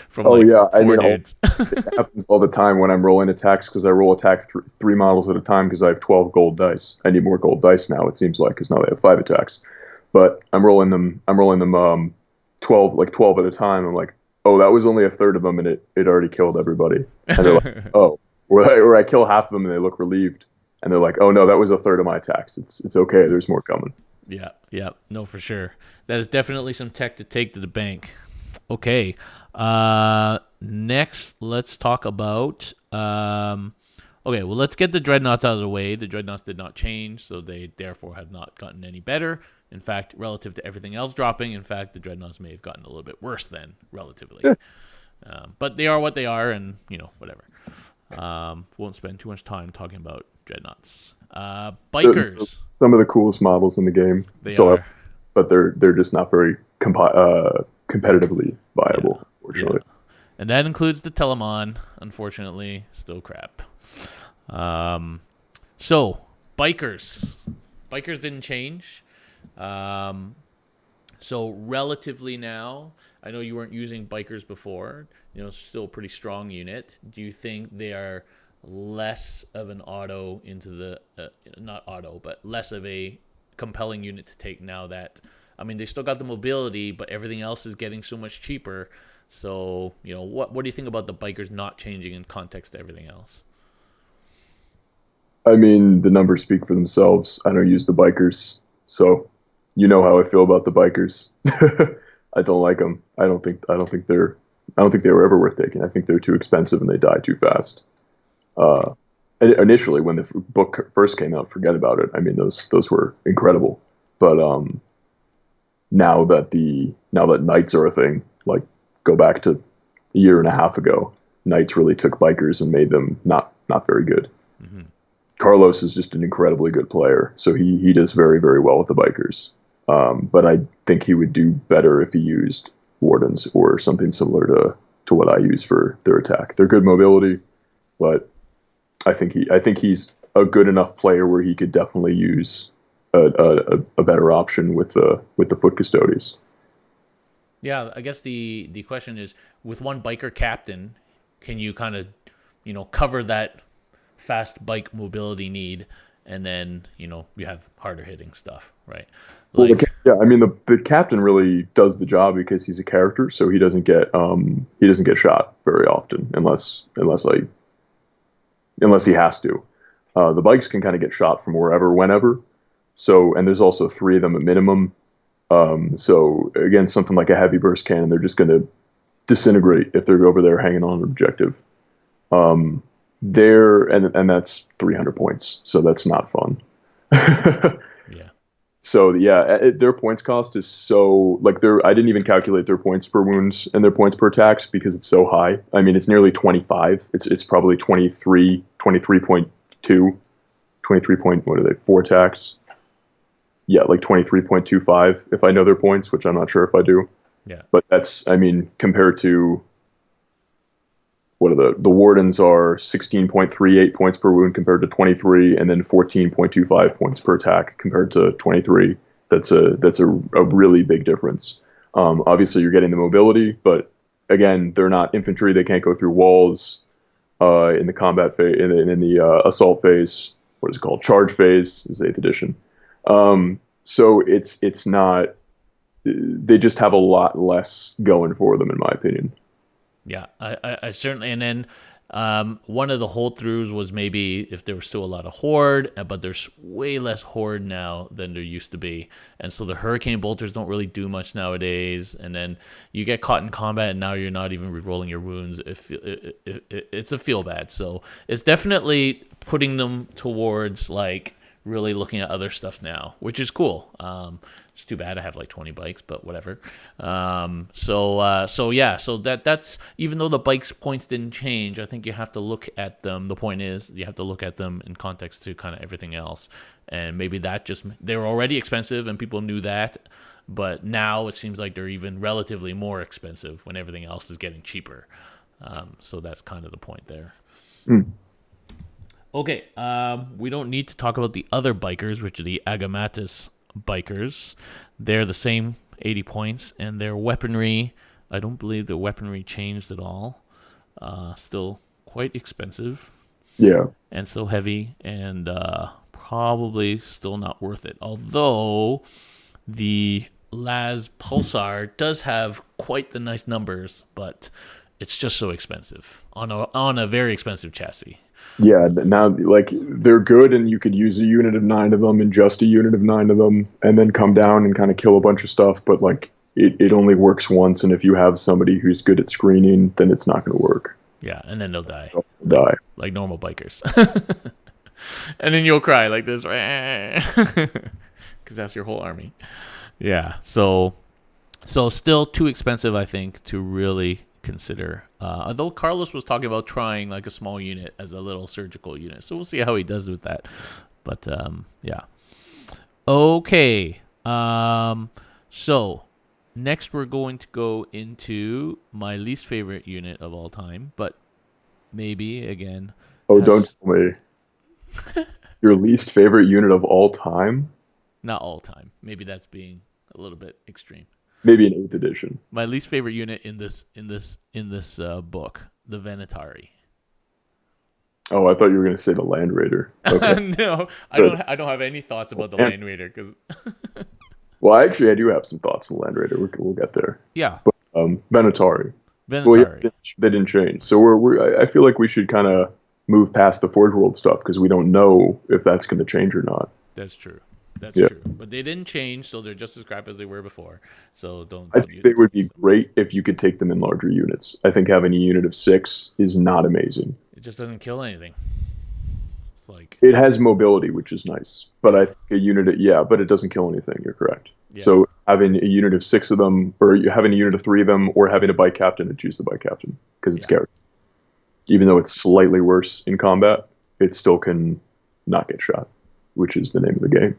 From I mean, dudes. it happens all the time when I'm rolling attacks, because I roll attack 3 models at a time because I have 12 gold dice. I need more gold dice now, it seems like, because now they have 5 attacks. But I'm rolling them 12 at a time. I'm like, oh, that was only a third of them, and it already killed everybody. And they're like, oh, or I kill half of them and they look relieved, and they're like, oh no, that was a third of my attacks. It's okay. There's more coming. Yeah, no, for sure. That is definitely some tech to take to the bank. Okay, next let's talk about. Let's get the Dreadnoughts out of the way. The Dreadnoughts did not change, so they therefore have not gotten any better. In fact, relative to everything else dropping, the Dreadnoughts may have gotten a little bit worse then, relatively. But they are what they are, and whatever. Won't spend too much time talking about Dreadnoughts. Bikers. Some of the coolest models in the game. They are. But they're just not very competitively viable, unfortunately. Yeah. And that includes the Telemon, unfortunately. Still crap. So, Bikers. Bikers didn't change. So, relatively now, I know you weren't using Bikers before. Still a pretty strong unit. Do you think they are less of an auto into the not auto, but less of a compelling unit to take now that, they still got the mobility, but everything else is getting so much cheaper? So what do you think about the Bikers not changing in context to everything else? The numbers speak for themselves. I don't use the Bikers, so you know how I feel about the Bikers. I don't like them. I don't think they were ever worth taking. I think they're too expensive and they die too fast. Initially, when the book first came out, forget about it. Those were incredible. But now that Knights are a thing, like go back to a year and a half ago, Knights really took Bikers and made them not very good. Mm-hmm. Carlos is just an incredibly good player, so he does very, very well with the Bikers. But I think he would do better if he used Wardens or something similar to what I use for their attack. They're good mobility, but I think he's a good enough player where he could definitely use a better option with the foot Custodes. Yeah, I guess the question is, with one biker captain, can you kind of cover that fast bike mobility need, and then you have harder hitting stuff, right? The captain really does the job because he's a character, so he doesn't get shot very often unless he has to. The bikes can kind of get shot from wherever, whenever. So, and there's also 3 of them at minimum. So again, something like a heavy burst cannon, they're just going to disintegrate if they're over there hanging on an objective. And that's 300 points, so that's not fun. Yeah. So their points cost is so I didn't even calculate their points per wounds and their points per attacks because it's so high. It's nearly 25. It's probably 23.2, 23 point, what are they, 4 attacks? Yeah, like 23.25 if I know their points, which I'm not sure if I do. Yeah. But that's, compared to what are the Wardens are 16.38 points per wound compared to 23, and then 14.25 points per attack compared to 23. That's a really big difference. Obviously, you're getting the mobility, but again, they're not infantry. They can't go through walls in the combat phase, in the assault phase. What is it called? Charge phase is 8th edition. So it's not. They just have a lot less going for them, in my opinion. Yeah, I certainly. And then one of the hold throughs was maybe if there was still a lot of horde, but there's way less horde now than there used to be, and so the hurricane bolters don't really do much nowadays. And then you get caught in combat, and now you're not even rerolling your wounds. It's a feel bad. So it's definitely putting them towards like really looking at other stuff now, which is cool. It's too bad I have like 20 bikes, but whatever. So that's even though the bikes points didn't change, I think you have to look at them. The point is you have to look at them in context to kind of everything else. And maybe that just, they were already expensive and people knew that, but now it seems like they're even relatively more expensive when everything else is getting cheaper. So that's kind of the point there. Okay, we don't need to talk about the other bikers, which are the Agamatis bikers. They're the same 80 points, and their weaponry, I don't believe their weaponry changed at all. Still quite expensive. Yeah. And still heavy, and probably still not worth it. Although the Laz Pulsar does have quite the nice numbers, but it's just so expensive on a very expensive chassis. Yeah, now like they're good, and you could use a unit of 9 of them and just a unit of 9 of them, and then come down and kind of kill a bunch of stuff. But like it only works once, and if you have somebody who's good at screening, then it's not going to work. Yeah, and then they'll die. They'll die like normal bikers. And then you'll cry like this, because that's your whole army. Yeah, so still too expensive, I think, to really consider. Although Carlos was talking about trying like a small unit as a little surgical unit, so we'll see how he does with that. But yeah. Okay. So next we're going to go into my least favorite unit of all time, but maybe again. Don't tell me. Your least favorite unit of all time? Not all time. Maybe that's being a little bit extreme. Maybe an 8th edition. My least favorite unit in this book, the Venatari. Oh, I thought you were going to say the Land Raider. Okay. No, I don't have any thoughts about the Land Raider because. Well, actually, I do have some thoughts on the Land Raider. We'll get there. Yeah. But Venatari. Well, yeah, they didn't change, so I feel like we should kind of move past the Forge World stuff because we don't know if that's going to change or not. That's true. That's true. But they didn't change, so they're just as crap as they were before. So don't I think they would be great if you could take them in larger units. I think having a unit of 6 is not amazing. It just doesn't kill anything. It's like it has mobility, which is nice. But I think a unit but it doesn't kill anything. You're correct. Yeah. So having a unit of 6 of them, or having a unit of 3 of them, or having a bike captain, and choose the bike captain because it's scary. Even though it's slightly worse in combat, it still can not get shot, which is the name of the game.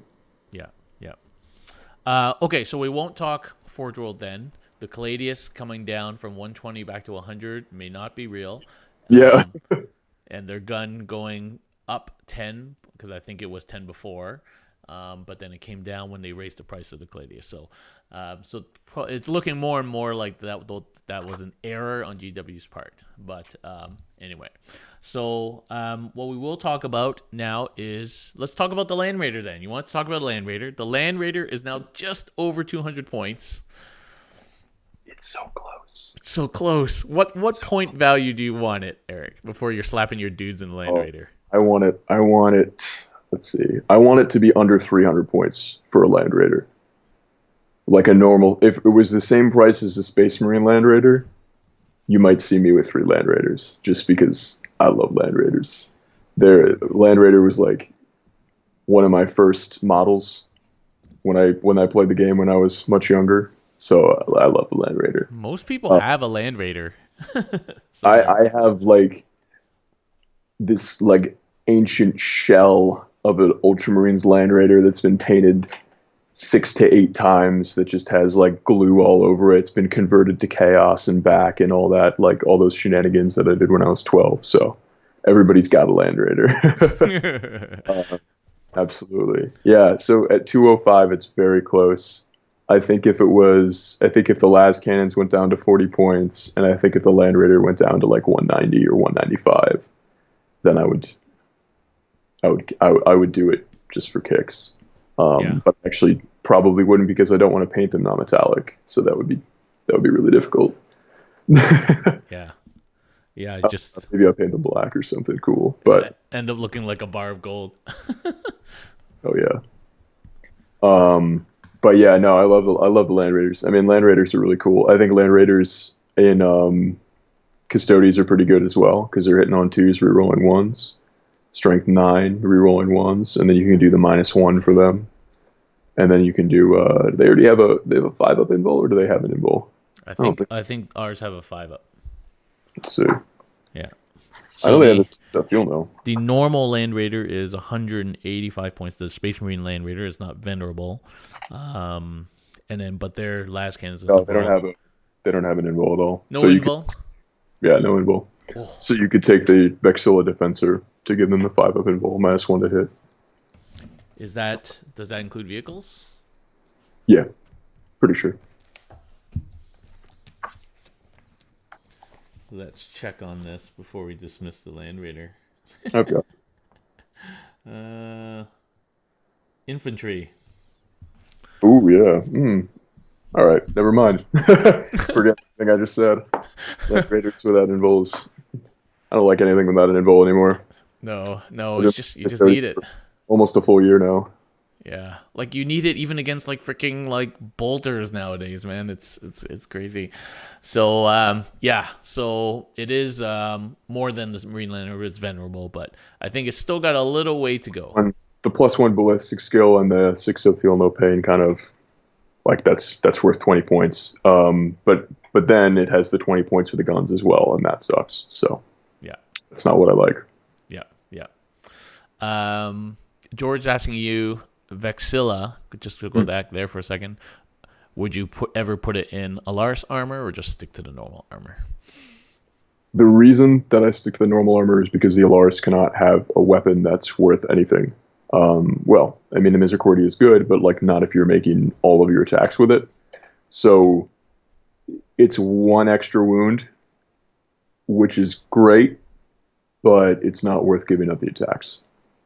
Okay, so we won't talk Forge World then. The Caladius coming down from 120 back to 100 may not be real. Yeah. And their gun going up 10, because I think it was 10 before. But then it came down when they raised the price of the Caladius. So it's looking more and more like that was an error on GW's part. But anyway, so what we will talk about now is, let's talk about the Land Raider then. You want to talk about the Land Raider? The Land Raider is now just over 200 points. It's so close. It's so close. What point value do you want it, Eric, before you're slapping your dudes in the Land Raider? I want it. Let's see. I want it to be under 300 points for a Land Raider. Like a normal, if it was the same price as the Space Marine Land Raider, you might see me with 3 Land Raiders, just because I love Land Raiders. Land Raider was like one of my first models when I played the game when I was much younger. So I love the Land Raider. Most people have a Land Raider. I have like this like ancient shell of an Ultramarines Land Raider that's been painted 6 to 8 times, that just has like glue all over it. It's been converted to chaos and back and all that, like all those shenanigans that I did when I was 12. So everybody's got a Land Raider. Absolutely. Yeah. So at 205, it's very close. I think if the last cannons went down to 40 points, and I think if the Land Raider went down to like 190 or 195, then I would do it just for kicks. But actually probably wouldn't, because I don't want to paint them non-metallic. So that would be really difficult. Yeah, maybe I'll paint them black or something cool, but end up looking like a bar of gold. Oh yeah. But yeah, no, I love the Land Raiders. I mean, Land Raiders are really cool. I think Land Raiders in Custodes are pretty good as well, because they're hitting on 2s, rerolling 1s, strength 9, rerolling 1s, and then you can do the -1 for them. And then you can do they already have a 5-up invul, or do they have an invul? I think ours have a 5-up. Let's see. Yeah. So I know they have stuff, you'll know. The normal Land Raider is 185 points. The Space Marine Land Raider is not venerable. But their last cannons. No, they don't have an invul at all. No invul? Yeah, no invul. Oh. So you could take the Vexilla Defensor to give them the 5-up invul, -1 to hit. Does that include vehicles? Yeah, pretty sure. Let's check on this before we dismiss the Land Raider. Okay. Infantry. Ooh, yeah. All right, never mind. Forget everything I just said. Land Raiders without invuls. I don't like anything without an invul anymore. No, it's just you just need it. Almost a full year now. Yeah, like you need it even against like freaking like bolters nowadays, man. It's crazy. So so it is more than the Marine Lander. It's venerable, but I think it's still got a little way to go. The +1 ballistic skill and the 6-up feel no pain kind of like that's worth 20 points. But then it has the 20 points for the guns as well, and that sucks. So yeah, that's not what I like. Yeah. George asking you, Vexilla, just to go back there for a second, would you ever put it in Allarus armor or just stick to the normal armor? The reason that I stick to the normal armor is because the Allarus cannot have a weapon that's worth anything. Well, I mean, the Misericordia is good, but like not if you're making all of your attacks with it. So it's 1 extra wound, which is great, but it's not worth giving up the attacks.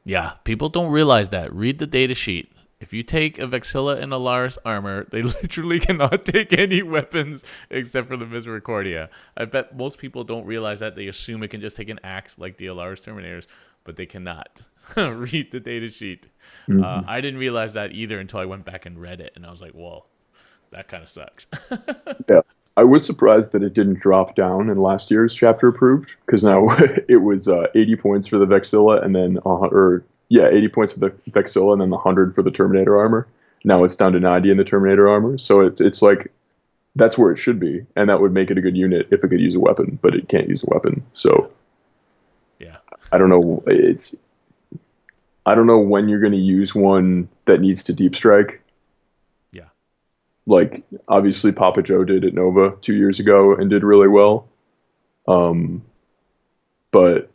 Yeah, people don't realize that. Read the data sheet. If you take a Vexilla and Allarus armor, they literally cannot take any weapons except for the Misericordia. I bet most people don't realize that. They assume it can just take an axe like the Allarus Terminators, but they cannot. Read the data sheet. Mm-hmm. I didn't realize that either until I went back and read it, and I was like, whoa, that kind of sucks. Yeah. I was surprised that it didn't drop down in last year's chapter approved, because now it was 80 points for the Vexilla, and then 80 points for the Vexilla, and then 100 for the Terminator armor. Now it's down to 90 in the Terminator armor, so it's like that's where it should be, and that would make it a good unit if it could use a weapon, but it can't use a weapon. So yeah, I don't know. I don't know when you're going to use one that needs to deep strike. Like, obviously, Papa Joe did at Nova 2 years ago and did really well. But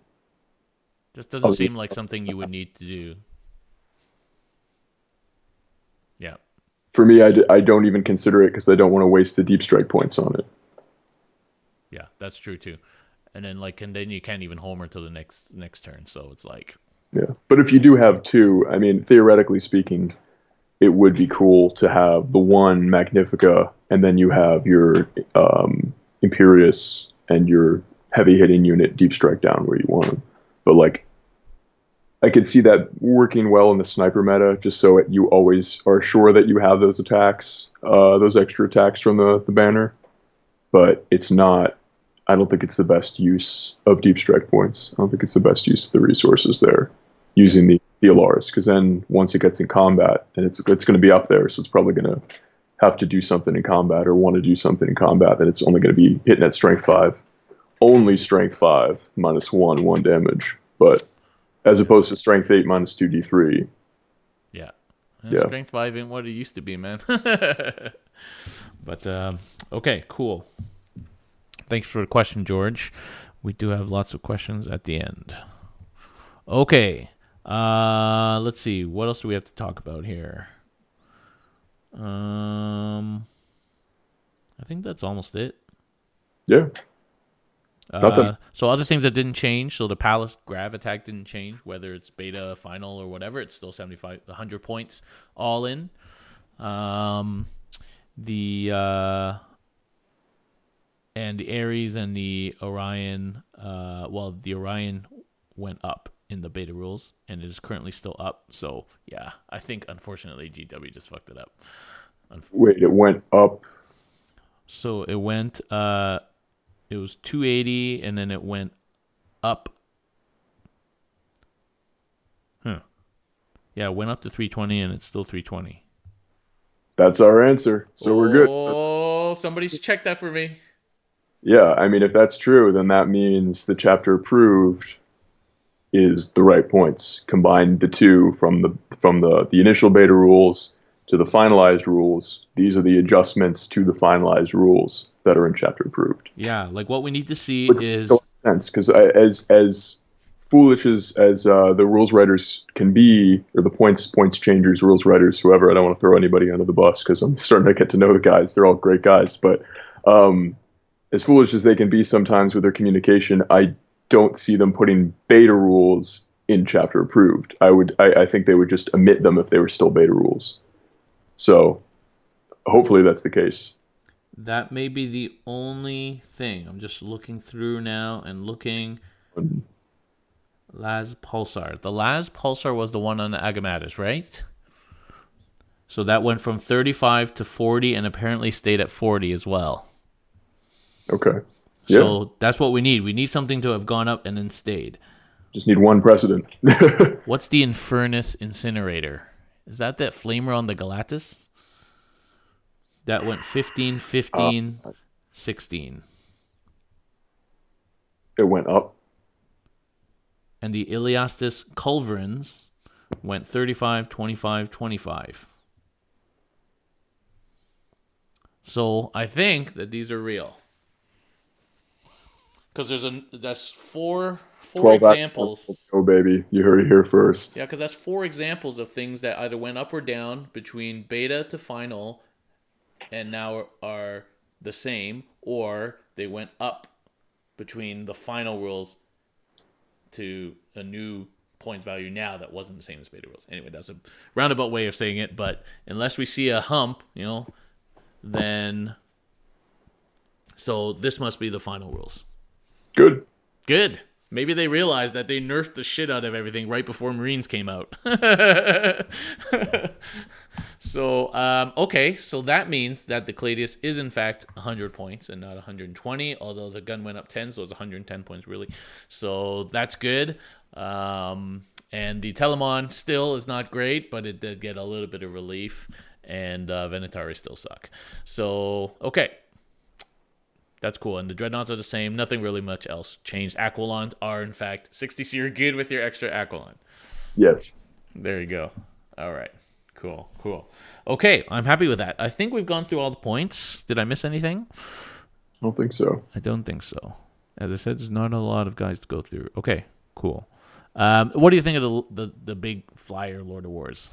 just doesn't seem like something you would need to do. Yeah. For me, I don't even consider it because I don't want to waste the deep strike points on it. Yeah, that's true too. And then then you can't even homer till the next turn. So it's like. Yeah, but if you do have 2, I mean, theoretically speaking, it would be cool to have the 1 Magnifica, and then you have your Imperius and your heavy-hitting unit deep strike down where you want them. But, like, I could see that working well in the sniper meta, just so you always are sure that you have those attacks, those extra attacks from the banner. But it's not... I don't think it's the best use of deep strike points. I don't think it's the best use of the resources there, using the Allarus, because then once it gets in combat, and it's going to be up there, so it's probably going to have to do something in combat or want to do something in combat, then it's only going to be hitting at strength 5. Only strength 5, -1 damage. But as opposed to strength 8, -2d3. Yeah. Strength 5 ain't what it used to be, man. But, okay, cool. Thanks for the question, George. We do have lots of questions at the end. Okay. Let's see. What else do we have to talk about here? I think that's almost it. Yeah. Nothing. So other things that didn't change. So the Palace Grav attack didn't change, whether it's beta, final, or whatever. It's still 100 points all in. The and the Ares and the Orion. The Orion went up in the beta rules, and it is currently still up. So yeah, I think unfortunately GW just fucked it up. Wait, it went up. So it went. It was 280, and then it went up. Yeah, it went up to 320, and it's still 320. That's our answer. So we're good. Oh, somebody should check that for me. Yeah, I mean, if that's true, then that means the chapter approved is the right points. Combine the two from the initial beta rules to the finalized rules. These are the adjustments to the finalized rules that are in chapter approved. Yeah, like what we need to see is sense, because as foolish as the rules writers can be, or the points changers, rules writers, whoever. I don't want to throw anybody under the bus because I'm starting to get to know the guys. They're all great guys, but as foolish as they can be sometimes with their communication, I don't see them putting beta rules in chapter approved. I think they would just omit them if they were still beta rules. So hopefully that's the case. That may be the only thing. I'm just looking through now and looking. Las Pulsar. The Las Pulsar was the one on the Agamatus, right? So that went from 35 to 40 and apparently stayed at 40 as well. Okay. Yeah. So that's what we need. We need something to have gone up and then stayed. Just need one precedent. What's the Infernus Incinerator? Is that flamer on the Galatis? That went 15, 15, 16. It went up. And the Iliastus Culverins went 35, 25, 25. So I think that these are real. Because that's four examples. Oh, baby. You heard it here first. Yeah, because that's 4 examples of things that either went up or down between beta to final and now are the same, or they went up between the final rules to a new points value now that wasn't the same as beta rules. Anyway, that's a roundabout way of saying it, but unless we see a hump, then so this must be the final rules. Good. Maybe they realized that they nerfed the shit out of everything right before Marines came out. So, okay. So that means that the Cladius is in fact 100 points and not 120, although the gun went up 10, so it's 110 points really. So that's good. And the Telemon still is not great, but it did get a little bit of relief. And Venatari still suck. So, okay. That's cool. And the Dreadnoughts are the same. Nothing really much else changed. Aqualons are, in fact, 60. So you're good with your extra Aqualon. Yes. There you go. All right. Cool. Okay. I'm happy with that. I think we've gone through all the points. Did I miss anything? I don't think so. I don't think so. As I said, there's not a lot of guys to go through. Okay. Cool. What do you think of the big flyer Lord of Wars?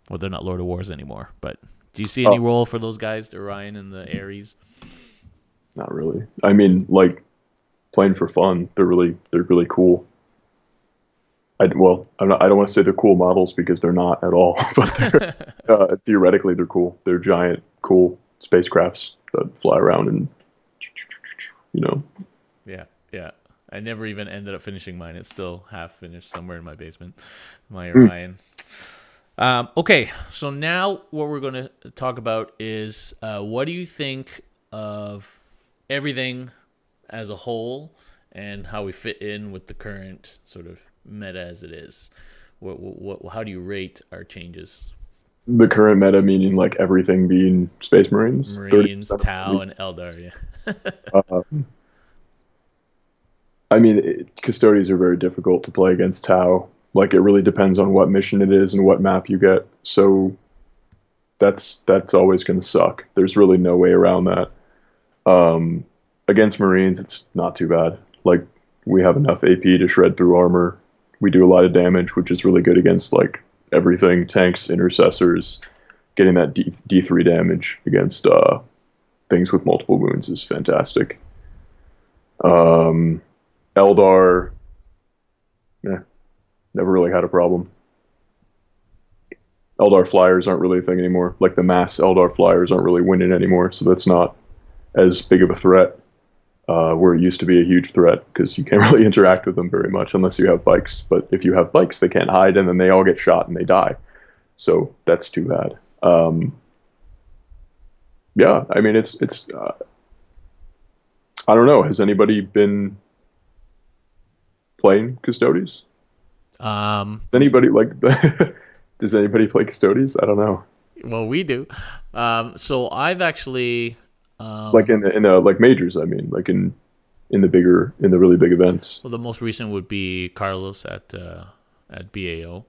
Well, they're not Lord of Wars anymore, but do you see any role for those guys, the Orion and the Ares? Not really. I mean, like, playing for fun. They're really cool. I don't want to say they're cool models because they're not at all. But theoretically, they're cool. They're giant, cool spacecrafts that fly around and, Yeah. I never even ended up finishing mine. It's still half finished somewhere in my basement. My Orion. Okay, so now what we're going to talk about is what do you think of everything as a whole and how we fit in with the current sort of meta as it is? How do you rate our changes? The current meta meaning like everything being Space Marines? Tau, and Eldar, yeah. I mean, Custodians are very difficult to play against Tau. Like, it really depends on what mission it is and what map you get. So that's always going to suck. There's really no way around that. Against Marines, it's not too bad. Like, we have enough AP to shred through armor. We do a lot of damage, which is really good against, like, everything. Tanks, intercessors, getting that D3 damage against things with multiple wounds is fantastic. Eldar, never really had a problem. Eldar flyers aren't really a thing anymore. Like the mass Eldar flyers aren't really winning anymore, so that's not as big of a threat. Where it used to be a huge threat because you can't really interact with them very much unless you have bikes. But if you have bikes, they can't hide, and then they all get shot and they die. So that's too bad. Yeah, I mean it's I don't know. Has anybody been playing Custodes? Does anybody does anybody play Custodes? I don't know. Well, we do. So I've actually Like in the like majors, I mean, like in the really big events. well, the most recent would be Carlos at BAO.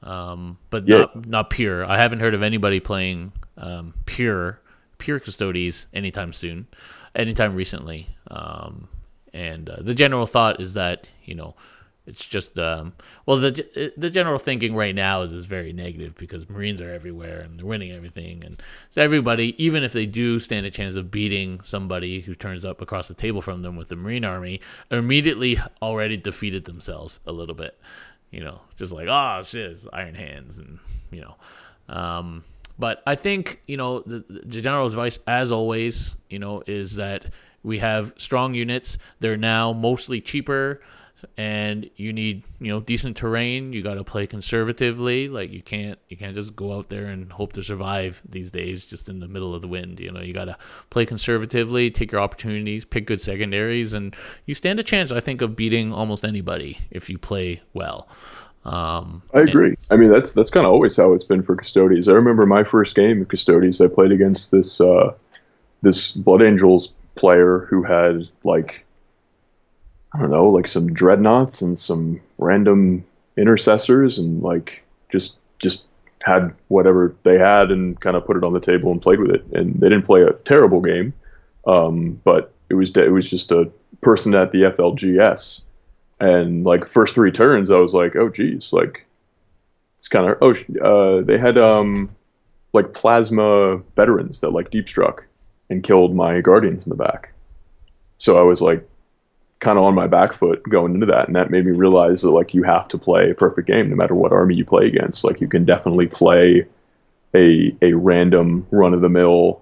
But Yeah. not pure. I haven't heard of anybody playing pure Custodes anytime soon, anytime recently. And the general thought is that it's just the general thinking right now is very negative because Marines are everywhere and they're winning everything, and so everybody, even if they do stand a chance of beating somebody who turns up across the table from them with the Marine army, are immediately already defeated themselves a little bit. Just like, oh shit, it's Iron Hands, and but I think the general advice, as always, is that we have strong units. They're now mostly cheaper, and you need decent terrain. You got to play conservatively. Like you can't just go out there and hope to survive these days just in the middle of the wind. You got to play conservatively, take your opportunities, pick good secondaries, and you stand a chance, I think, of beating almost anybody if you play well. I agree. I mean, that's kind of always how it's been for Custodes. I remember my first game of Custodes. I played against this Blood Angels player who had I don't know, some dreadnoughts and some random intercessors, and just had whatever they had and kind of put it on the table and played with it. And they didn't play a terrible game, but it was just a person at the FLGS. And first 3 turns, I was like, oh geez, it's kind of they had plasma veterans that deep struck and killed my guardians in the back. So I was kind of on my back foot going into that, and that made me realize that you have to play a perfect game no matter what army you play against. You can definitely play a random run of the mill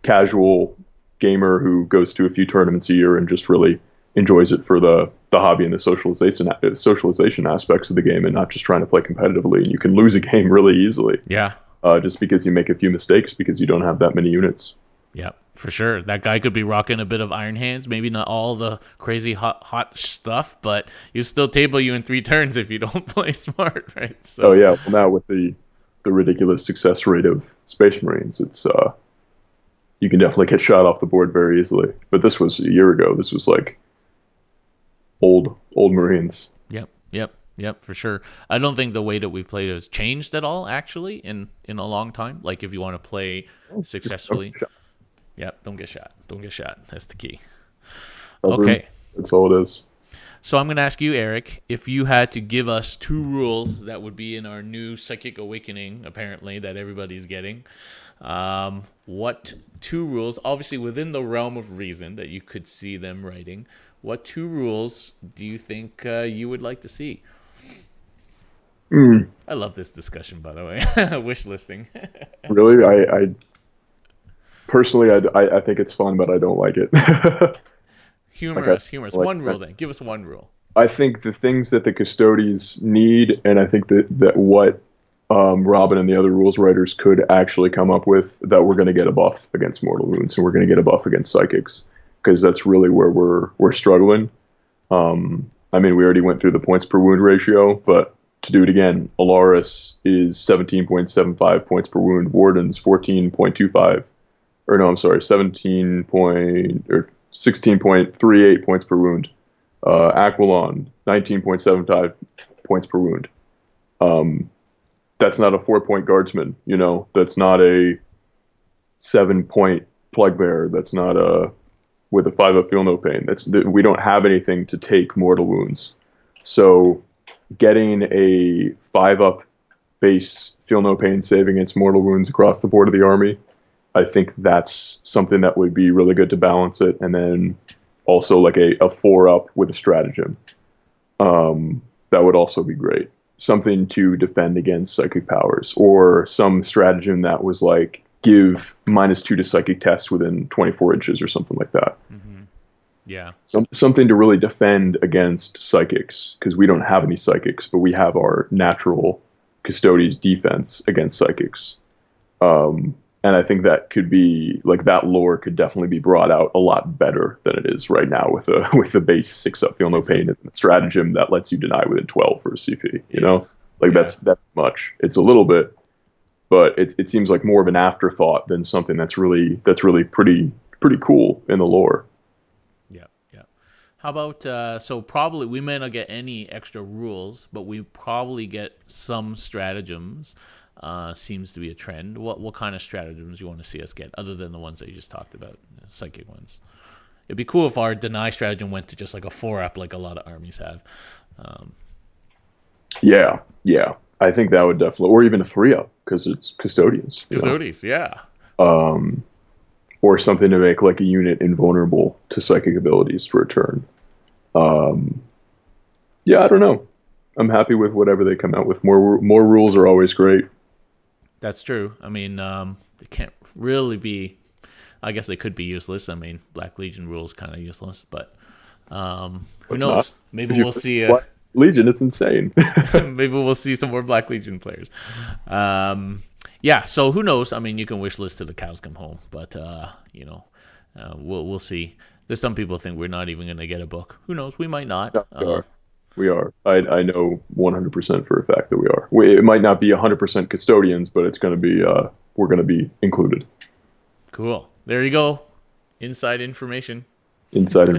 casual gamer who goes to a few tournaments a year and just really enjoys it for the hobby and the socialization aspects of the game, and not just trying to play competitively. And you can lose a game really easily. Yeah. Just because you make a few mistakes because you don't have that many units. Yeah, for sure. That guy could be rocking a bit of Iron Hands, maybe not all the crazy hot stuff, but you still table you in 3 turns if you don't play smart, right? So. Oh yeah, well now with the ridiculous success rate of Space Marines, it's you can definitely get shot off the board very easily. But this was a year ago. This was old Marines. Yep, for sure. I don't think the way that we've played has changed at all, actually, in a long time. If you want to play successfully. Yep, don't get shot. Don't get shot. That's the key. Okay. That's all it is. So I'm going to ask you, Erik, if you had to give us 2 rules that would be in our new Psychic Awakening, apparently, that everybody's getting. What 2 rules, obviously within the realm of reason that you could see them writing, what 2 rules do you think you would like to see? I love this discussion, by the way. Wish listing. Really? I personally, I think it's fun, but I don't like it. Humorous. One rule then. Give us 1 rule. I think the things that the Custodes need, and I think that what Robin and the other rules writers could actually come up with, that we're going to get a buff against mortal wounds and we're going to get a buff against psychics, because that's really where we're struggling. I mean, we already went through the points per wound ratio, but to do it again, Allarus is 17.75 points per wound, Warden's 14.25, or no, I'm sorry, 16.38 points per wound, Aqualon 19.75 points per wound. That's not a 4-point guardsman, that's not a 7-point plug bearer, that's not a with a 5-up feel no pain. We don't have anything to take mortal wounds. So getting a 5-up base feel no pain, save against mortal wounds across the board of the army. I think that's something that would be really good to balance it. And then also like a 4-up with a stratagem. That would also be great. Something to defend against psychic powers, or some stratagem that was like give -2 to psychic tests within 24 inches or something like that. Mm-hmm. Yeah. Something to really defend against psychics, because we don't have any psychics, but we have our natural Custodes defense against psychics. And I think that could be like that lore could definitely be brought out a lot better than it is right now with the base 6-up feel no pain and the stratagem that lets you deny within 12 for a CP. You know, like that's much. It's a little bit, but it seems like more of an afterthought than something that's really pretty cool in the lore. How about, so probably we may not get any extra rules, but we probably get some stratagems. Seems to be a trend. What kind of stratagems you want to see us get, other than the ones that you just talked about, psychic ones? It'd be cool if our deny stratagem went to just like a 4-up like a lot of armies have. Yeah. I think that would definitely, or even a 3-up, because it's Custodians. Custodians, yeah. Or something to make like a unit invulnerable to psychic abilities for a turn. Yeah, I don't know. I'm happy with whatever they come out with. More rules are always great. That's true. I mean, it can't really be. I guess they could be useless. I mean, Black Legion rules kind of useless, but who knows? Not. Maybe we'll see. Black Legion, it's insane. Maybe we'll see some more Black Legion players. Yeah, so who knows? I mean, you can wish list till the cows come home, but we'll see. There's some people think we're not even going to get a book. Who knows? We might not. No, we are. I know 100% for a fact that we are. It might not be 100% Custodians, but it's going to be. We're going to be included. Cool. There you go. Inside information. Insider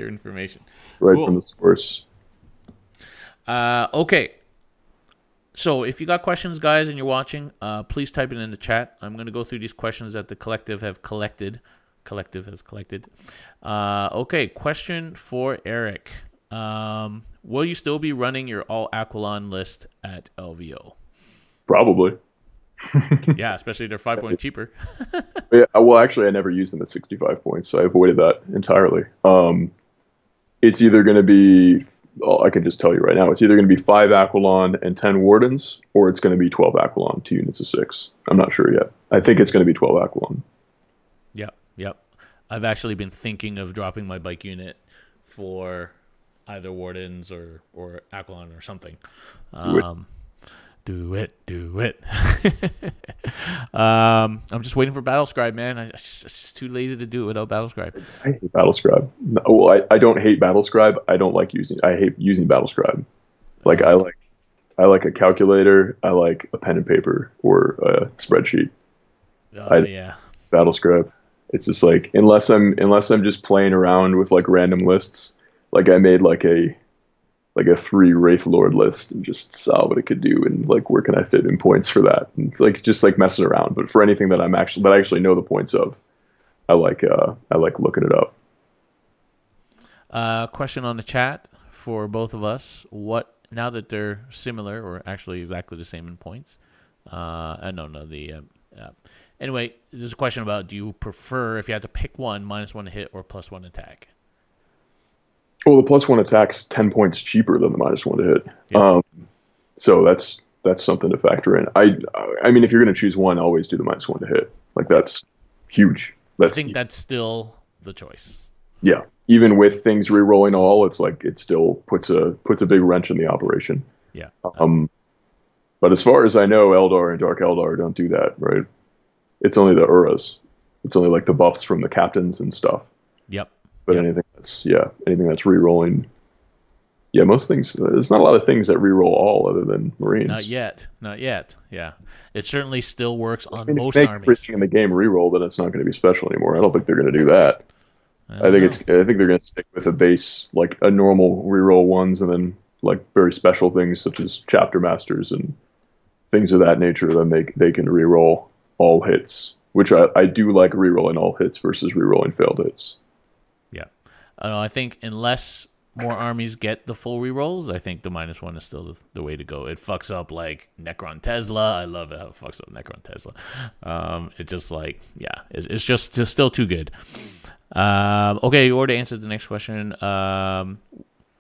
information. Right cool. From the source. Okay. So if you got questions, guys, and you're watching, please type it in the chat. I'm going to go through these questions that the collective has collected. Okay, question for Erik. Will you still be running your all Aqualon list at LVO? Probably. Yeah, especially they're 5 points cheaper. Yeah, well, actually, I never used them at 65 points, so I avoided that entirely. It's either going to be, I can just tell you right now, it's either going to be 5 Aqualon and 10 Wardens, or it's going to be 12 Aqualon, 2 units of 6. I'm not sure yet. I think it's going to be 12 Aqualon. Yep. I've actually been thinking of dropping my bike unit for either Wardens or Aqualon or something. Do it. I'm just waiting for Battlescribe, man. I'm just too lazy to do it without Battlescribe. I hate Battlescribe. No, well, I don't hate Battlescribe. I hate using Battlescribe. Like I like a calculator. I like a pen and paper or a spreadsheet. Yeah. Battlescribe. It's just like unless I'm just playing around with like random lists. Like I made like a 3 Wraith Lord list and just saw what it could do and like where can I fit in points for that. And it's like just like messing around. But for anything that I actually know the points of, I like looking it up. Question on the chat for both of us. What now that they're similar or actually exactly the same in points? Anyway, there's a question about do you prefer if you had to pick one -1 to hit or +1 attack? Well, the +1 attack's 10 points cheaper than the -1 to hit. Yeah. So that's something to factor in. I mean, if you're going to choose one, always do the -1 to hit. Like that's huge. I think that's still the choice. Yeah. Even with things re-rolling all, it's like it still puts a big wrench in the operation. Yeah. But as far as I know, Eldar and Dark Eldar don't do that, right? It's only the Uras. It's only like the buffs from the captains and stuff. Yep. But anything that's re-rolling. Yeah, most things. There's not a lot of things that re-roll all other than Marines. Not yet. Yeah, it certainly still works on most if armies. Everything in the game re-roll, then it's not going to be special anymore. I don't think they're going to do that. I think they're going to stick with a base like a normal re-roll ones, and then like very special things such as chapter masters and things of that nature. Then they can re-roll all hits, which I do like re-rolling all hits versus re-rolling failed hits. I think unless more armies get the full rerolls, I think the -1 is still the way to go. It fucks up like Necron Tesla. I love it how it fucks up Necron Tesla. It just like, yeah, it's just still too good. Okay, you already answered the next question.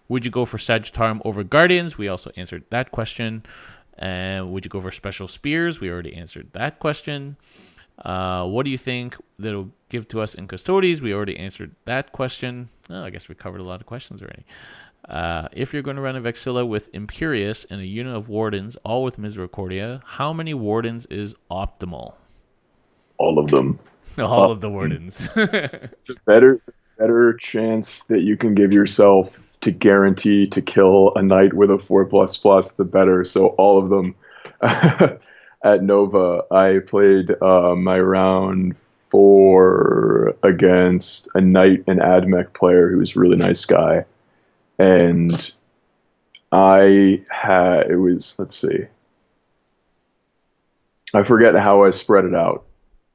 Would you go for Sagittarium over Guardians? We also answered that question. And would you go for Special Spears? We already answered that question. What do you think that'll give to us in Custodes? We already answered that question. Oh, I guess we covered a lot of questions already. If you're going to run a Vexilla with Imperius and a unit of Wardens, all with Misericordia, how many Wardens is optimal? All of them. All of the Wardens. The better chance that you can give yourself to guarantee to kill a knight with a 4++, the better. So all of them. At Nova, I played my round 4 against a knight and AdMech player who was a really nice guy. And let's see. I forget how I spread it out.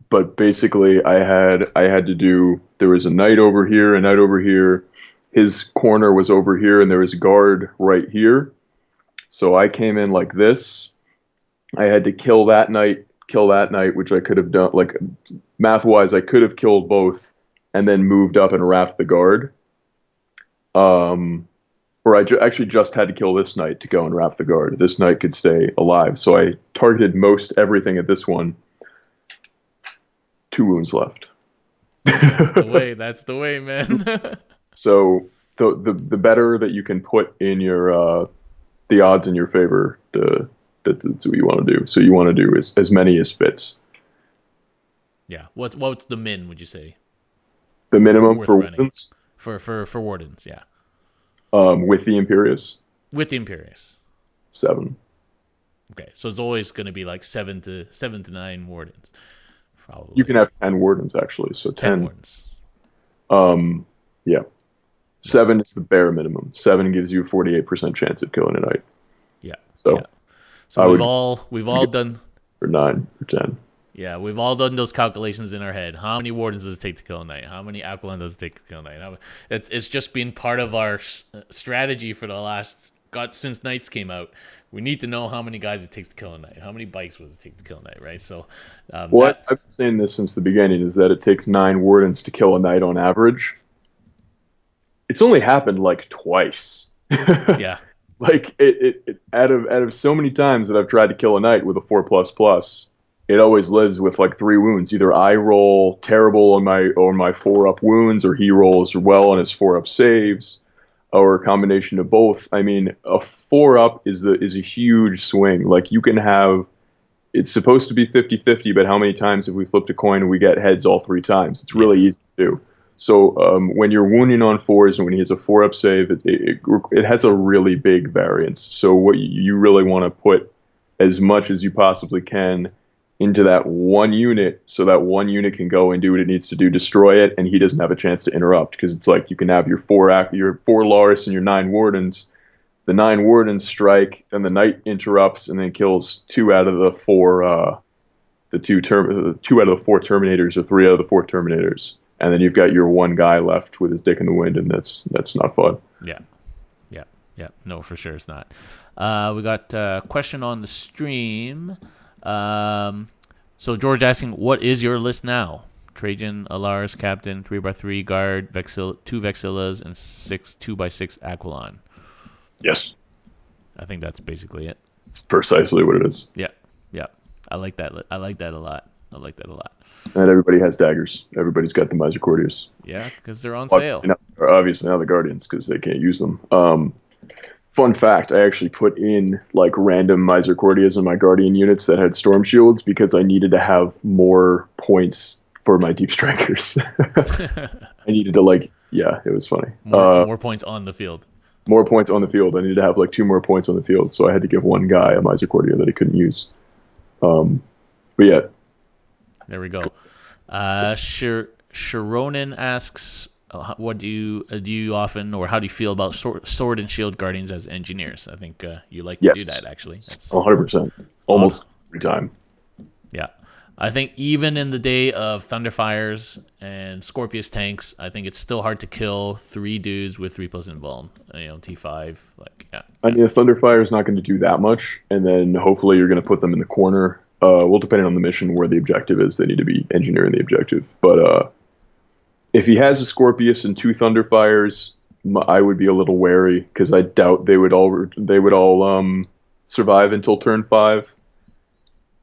But basically, I had to do, there was a knight over here, a knight over here. His corner was over here, and there was a guard right here. So I came in like this. I had to kill that knight, which I could have done, like, math-wise, I could have killed both and then moved up and wrapped the guard. Or I actually just had to kill this knight to go and wrap the guard. This knight could stay alive. So I targeted most everything at this one. 2 wounds left. That's the way, man. So the better that you can put in your the odds in your favor, that's what you want to do. So you want to do as many as fits. Yeah. What's the min? Would you say? The minimum for Wardens? For Wardens, yeah. With the Imperius. With the Imperius. 7. Okay, so it's always going to be like 7 to 9 Wardens. Probably. You can have 10 Wardens actually. So 10 Wardens. Yeah. 7 is the bare minimum. 7 gives you a 48% chance of killing a knight. Yeah. So, yeah. So we've all done for 9 or 10. Yeah, we've all done those calculations in our head. How many Wardens does it take to kill a knight? How many Aqualon does it take to kill a knight? It's just been part of our strategy for the since Knights came out. We need to know how many guys it takes to kill a knight. How many bikes does it take to kill a knight, right? So, I've been saying this since the beginning, is that it takes 9 Wardens to kill a knight on average. It's only happened like twice. Yeah. Like it out of so many times that I've tried to kill a knight with a 4++, it always lives with like 3 wounds. Either I roll terrible on my 4-up wounds, or he rolls well on his 4-up saves, or a combination of both. I mean, a 4-up is a huge swing. Like, you can have, it's supposed to be 50-50, but how many times have we flipped a coin and we get heads all 3 times? It's really easy to do. So when you're wounding on 4s and when he has a 4-up save, it has a really big variance. So what you really want to put as much as you possibly can into that one unit, so that one unit can go and do what it needs to do, destroy it, and he doesn't have a chance to interrupt. Because it's like, you can have your 4 Allarus and your 9 Wardens. The 9 Wardens strike, and the knight interrupts, and then kills 2 out of the 4, 2 out of the 4 Terminators, or 3 out of the 4 Terminators. And then you've got your one guy left with his dick in the wind, and that's not fun. Yeah. No, for sure it's not. We got a question on the stream. So George asking, what is your list now? Trajan, Allarus, Captain, 3x3 Guard, 2 Vexillas, and 6 2x6 Aqualon. Yes. I think that's basically it. Precisely what it is. Yeah. I like that. I like that a lot. And everybody has daggers. Everybody's got the Misericordias. Yeah, because they're on sale. Obviously now the Guardians, because they can't use them. Fun fact, I actually put in like random Misericordias in my Guardian units that had Storm Shields because I needed to have more points for my Deep Strikers. I needed to it was funny. More points on the field. More points on the field. I needed to have like 2 more points on the field, so I had to give one guy a Misericordia that he couldn't use. But yeah. There we go. Sharonin asks, what do you often, or how do you feel about sword and shield guardians as engineers? I think you like to do that, actually. 100%. Almost every time. Yeah. I think even in the day of Thunderfires and Scorpius tanks, I think it's still hard to kill 3 dudes with 3+ invuln. T5, like, yeah. I mean, a Thunderfire is not going to do that much, and then hopefully you're going to put them in the corner. Well, depending on the mission where the objective is, they need to be engineering the objective. But if he has a Scorpius and 2 Thunderfires, I would be a little wary because I doubt they would all survive until turn 5.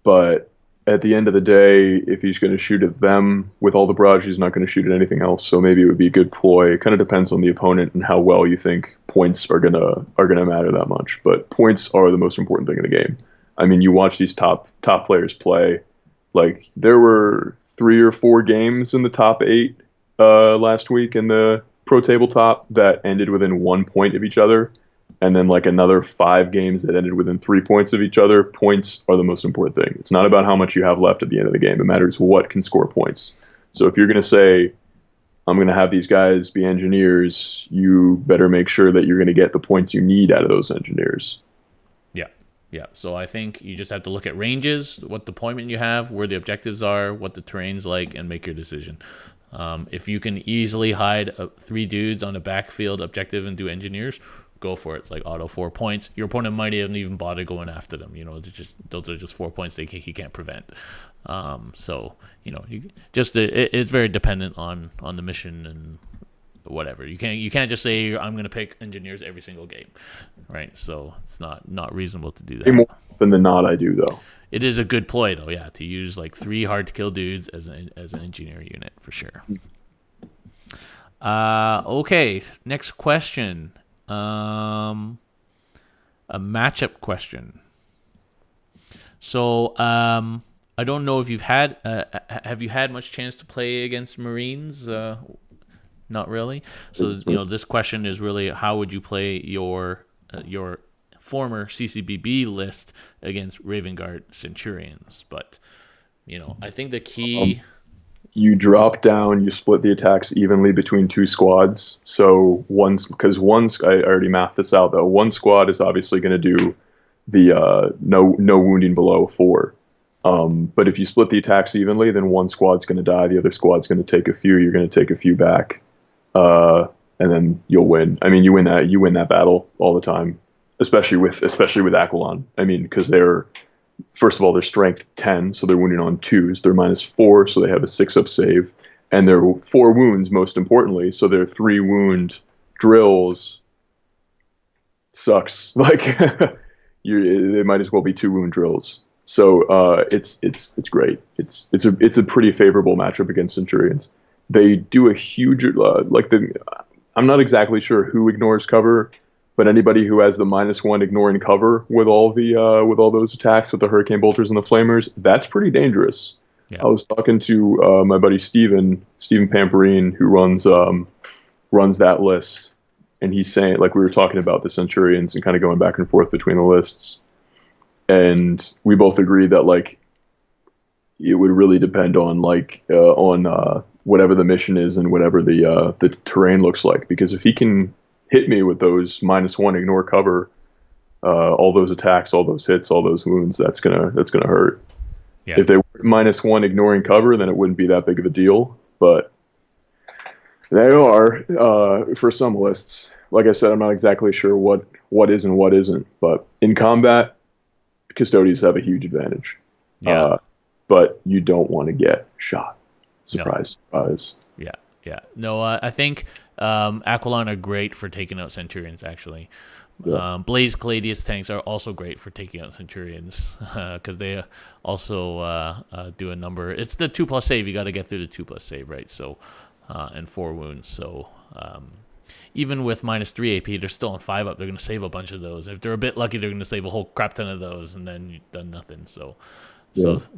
But at the end of the day, if he's going to shoot at them with all the barrage, he's not going to shoot at anything else. So maybe it would be a good ploy. It kind of depends on the opponent and how well you think points are gonna matter that much. But points are the most important thing in the game. I mean, you watch these top players play. Like, there were 3 or 4 games in the top 8 last week in the pro tabletop that ended within 1 point of each other. And then like another 5 games that ended within 3 points of each other. Points are the most important thing. It's not about how much you have left at the end of the game. It matters what can score points. So if you're going to say, I'm going to have these guys be engineers, you better make sure that you're going to get the points you need out of those engineers. Yeah. So I think you just have to look at ranges, what deployment you have, where the objectives are, what the terrain's like, and make your decision. If you can easily hide 3 dudes on a backfield objective and do engineers, go for it. It's like auto 4 points. Your opponent might even bother going after them. Those are just 4 points he can't prevent. It's very dependent on the mission and whatever. You can't just say I'm going to pick engineers every single game, right? So it's not reasonable to do that. More often than not, I do though. It is a good ploy though, yeah, to use like 3 hard to kill dudes as an engineer unit for sure. Okay, next question. A matchup question. So I don't know if have you had much chance to play against Marines? Not really. So this question is really, how would you play your former CCBB list against Raven Guard Centurions? But I think the key. You drop down, you split the attacks evenly between 2 squads. So I already mathed this out though. 1 squad is obviously going to do the no wounding below 4. But if you split the attacks evenly, then 1 squad's going to die, the other squad's going to take a few. You're going to take a few back, and then you'll win. I mean, you win that battle all the time, especially with Aqualon. I mean, because first of all, they're strength 10, so they're wounding on 2s. They're -4, so they have a 6-up save. And they're 4 wounds, most importantly, so they're 3 wound drills. Sucks. Like, they might as well be 2 wound drills. So it's great. It's a pretty favorable matchup against Centurions. They do a huge, I'm not exactly sure who ignores cover, but anybody who has the -1 ignoring cover with all those attacks with the Hurricane Bolters and the Flamers, that's pretty dangerous. Yeah. I was talking to my buddy Steven Pamperine, who runs that list, and he's saying, like, we were talking about the Centurions and kind of going back and forth between the lists, and we both agreed that like it would really depend on whatever the mission is and whatever the terrain looks like, because if he can hit me with those -1 ignore cover, all those attacks, all those hits, all those wounds, that's gonna hurt. Yeah. If they were -1 ignoring cover, then it wouldn't be that big of a deal. But they are for some lists. Like I said, I'm not exactly sure what is and what isn't. But in combat, Custodians have a huge advantage. Yeah. But you don't want to get shot. Surprise. Yeah. No, I think Aqualon are great for taking out Centurions, actually. Yeah. Blaze Caladius tanks are also great for taking out Centurions because they also do a number. It's the 2+ save. You got to get through the 2+ save, right? So, and 4 wounds. So, even with -3 AP, they're still on 5-up. They're going to save a bunch of those. If they're a bit lucky, they're going to save a whole crap ton of those, and then you've done nothing. So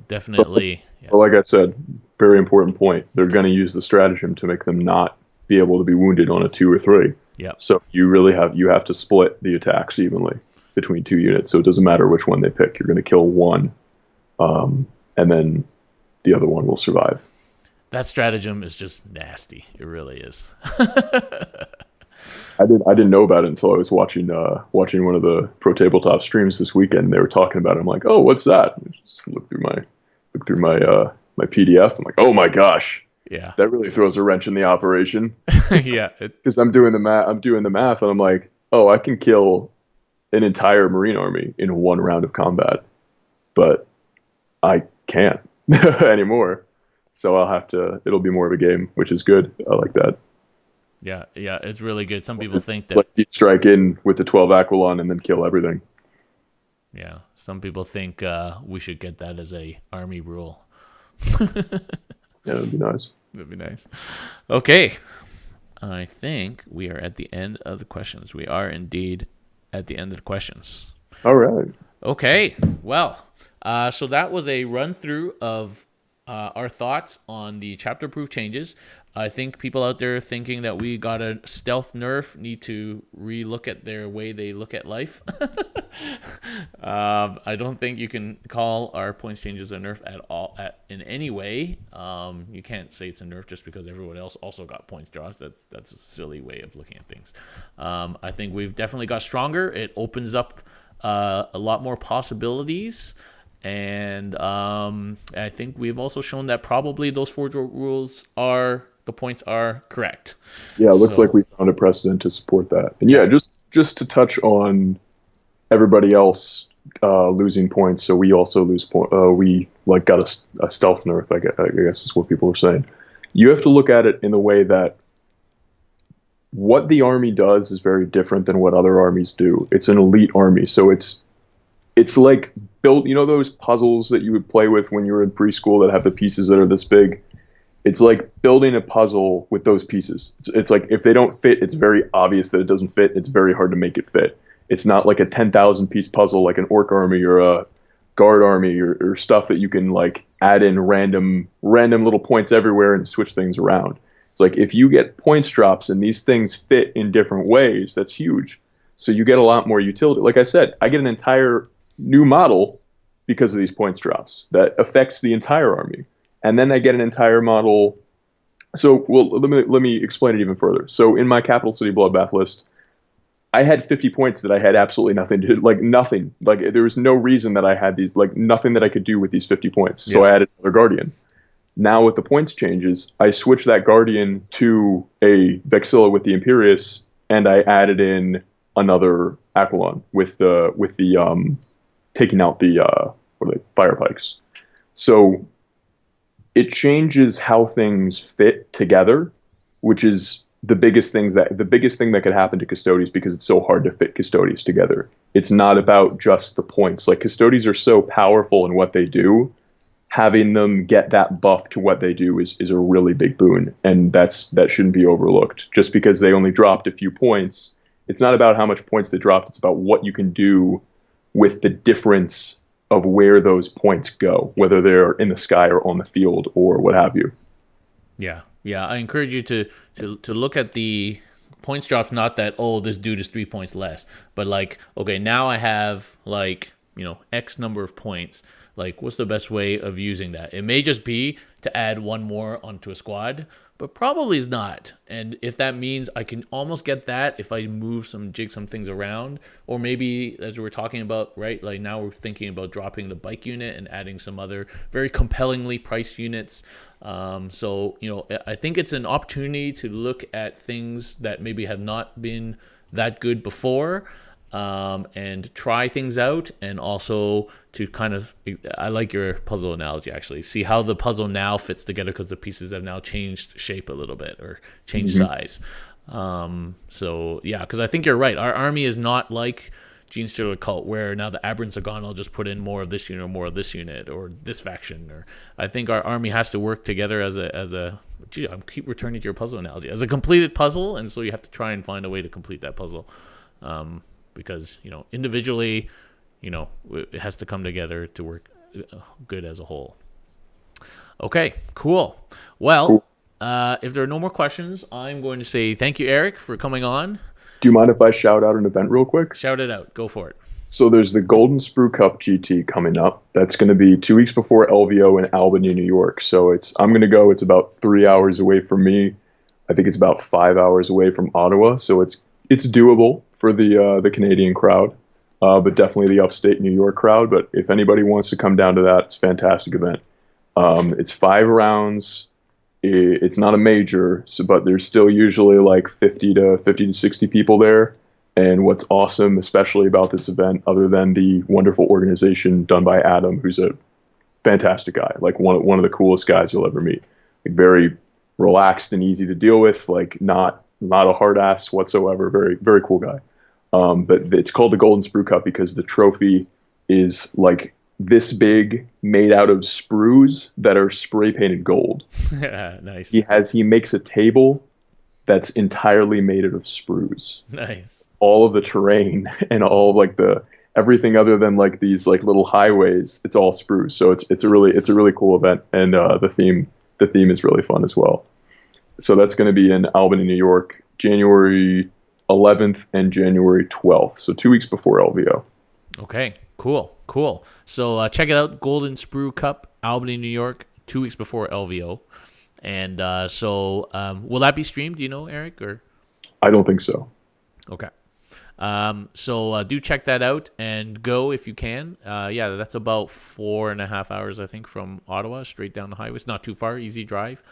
definitely. Yeah. Well, like I said, very important point. They're going to use the stratagem to make them not be able to be wounded on a 2 or 3. Yeah. So you have to split the attacks evenly between 2 units. So it doesn't matter which one they pick. You're going to kill one, and then the other one will survive. That stratagem is just nasty. It really is. I didn't know about it until I was watching one of the Pro Tabletop streams this weekend. They were talking about it. I'm like, oh, what's that? I just looked through look through my PDF. I'm like, oh my gosh, Yeah. that really throws a wrench in the operation. Yeah. Because I'm doing the math. I'm doing the math, and I'm like, oh, I can kill an entire Marine army in one round of combat, but I can't anymore. So I'll have to. It'll be more of a game, which is good. I like that. Yeah. Yeah. It's really good. Some people think It's that. like deep strike in with the 12 Aqualon and then kill everything. Yeah. Some people think we should get that as a army rule. Yeah, that'd be nice. That'd be nice. Okay. I think we are at the end of the questions. We are indeed at the end of the questions. All right. Okay. Well, so that was a run through of our thoughts on the chapter proof changes. I think people out there thinking that we got a stealth nerf need to relook at their way they look at life. I don't think you can call our points changes a nerf at all in any way. You can't say it's a nerf just because everyone else also got points draws. That's a silly way of looking at things. I think we've definitely got stronger. It opens up a lot more possibilities. And I think we've also shown that probably those forge rules the points are correct. Yeah, it looks like we found a precedent to support that. And yeah, just to touch on everybody else losing points, so we also lose points. We like got a stealth nerf, I guess is what people are saying. You have to look at it in the way that what the army does is very different than what other armies do. It's an elite army, so it's like built, those puzzles that you would play with when you were in preschool that have the pieces that are this big. It's like building a puzzle with those pieces. It's like if they don't fit, it's very obvious that it doesn't fit. It's very hard to make it fit. It's not like a 10,000 piece puzzle like an orc army or a guard army or stuff that you can like add in random little points everywhere and switch things around. It's like if you get points drops and these things fit in different ways, that's huge. So you get a lot more utility. Like I said, I get an entire new model because of these points drops that affects the entire army. And then I get an entire model. So, well, let me explain it even further. So in my Capital City Bloodbath list, I had 50 points that I had absolutely nothing to do, like nothing. Like there was no reason that I had these, like nothing that I could do with these 50 points. So I added another Guardian. Now with the points changes, I switched that Guardian to a Vexilla with the Imperius, and I added in another Aqualon with the taking out the fire pikes. So it changes how things fit together, which is the biggest thing that could happen to Custodes because it's so hard to fit Custodes together. It's not about just the points. Like Custodes are so powerful in what they do, having them get that buff to what they do is a really big boon, and that shouldn't be overlooked. Just because they only dropped a few points, it's not about how much points they dropped, it's about what you can do with the difference of where those points go, whether they're in the sky or on the field or what have you. Yeah. I encourage you to look at the points drops, not that, oh, this dude is 3 points less, but like, okay, now I have like, X number of points. Like, what's the best way of using that? It may just be to add one more onto a squad, but probably is not. And if that means I can almost get that if I jig some things around, or maybe as we were talking about, right? Like now we're thinking about dropping the bike unit and adding some other very compellingly priced units. So, I think it's an opportunity to look at things that maybe have not been that good before. And try things out, and also to kind of, I like your puzzle analogy actually, see how the puzzle now fits together because the pieces have now changed shape a little bit or changed size. So yeah, because I think you're right. Our army is not like Gene Stealer Cult where now the aberrants are gone, I'll just put in more of this unit or more of this unit or this faction. Or I think our army has to work together as a I keep returning to your puzzle analogy, as a completed puzzle, and so you have to try and find a way to complete that puzzle. Because individually, it has to come together to work good as a whole. Okay, cool. Well, if there are no more questions, I'm going to say thank you, Erik, for coming on. Do you mind if I shout out an event real quick? Shout it out. Go for it. So there's the Golden Sprue Cup GT coming up. That's going to be 2 weeks before LVO in Albany, New York. So I'm going to go. It's about 3 hours away from me. I think it's about 5 hours away from Ottawa. So it's doable for the Canadian crowd, but definitely the upstate New York crowd. But if anybody wants to come down to that, it's a fantastic event. It's 5 rounds. It's not a major, but there's still usually like 50 to 60 people there. And what's awesome, especially about this event, other than the wonderful organization done by Adam, who's a fantastic guy, like one of the coolest guys you'll ever meet. Like very relaxed and easy to deal with, like not a hard ass whatsoever. Very very cool guy. But it's called the Golden Sprue Cup because the trophy is like this big, made out of sprues that are spray painted gold. Nice. He makes a table that's entirely made out of sprues. Nice. All of the terrain and all of like the everything other than like these like little highways, it's all spruce. So it's a really cool event, and the theme is really fun as well. So that's going to be in Albany, New York, January 11th and January 12th. So 2 weeks before LVO. Okay, cool. So check it out, Golden Sprue Cup, Albany, New York, 2 weeks before LVO. And will that be streamed, do you know, Erik? Or I don't think so. Okay. So do check that out and go if you can. Yeah, that's about 4.5 hours, I think, from Ottawa, straight down the highway. It's not too far, easy drive.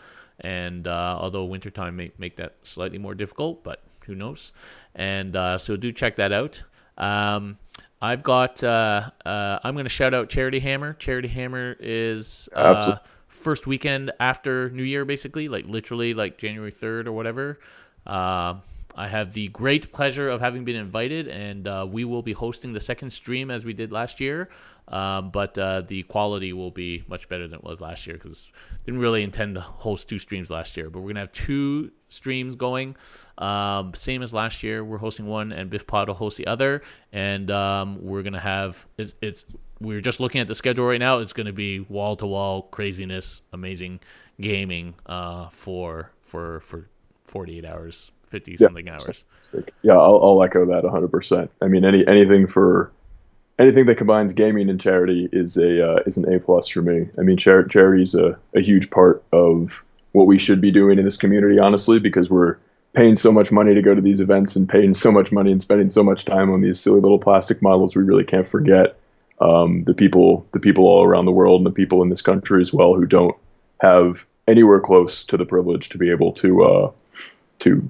And although wintertime may make that slightly more difficult, but who knows? And so do check that out. I've got, I'm going to shout out Charity Hammer. Charity Hammer is first weekend after New Year, basically, like literally like January 3rd or whatever. I have the great pleasure of having been invited, and we will be hosting the second stream as we did last year. But the quality will be much better than it was last year because didn't really intend to host 2 streams last year. But we're going to have 2 streams going, same as last year. We're hosting one, and Biff Pod will host the other. And we're going to have we're just looking at the schedule right now. It's going to be wall-to-wall craziness, amazing gaming for 48 hours. 50 something hours. Yeah, I'll echo that 100%. I mean, anything that combines gaming and charity is an A plus for me. I mean, charity is a huge part of what we should be doing in this community, honestly, because we're paying so much money to go to these events and paying so much money and spending so much time on these silly little plastic models. We really can't forget the people all around the world and the people in this country as well who don't have anywhere close to the privilege to be able to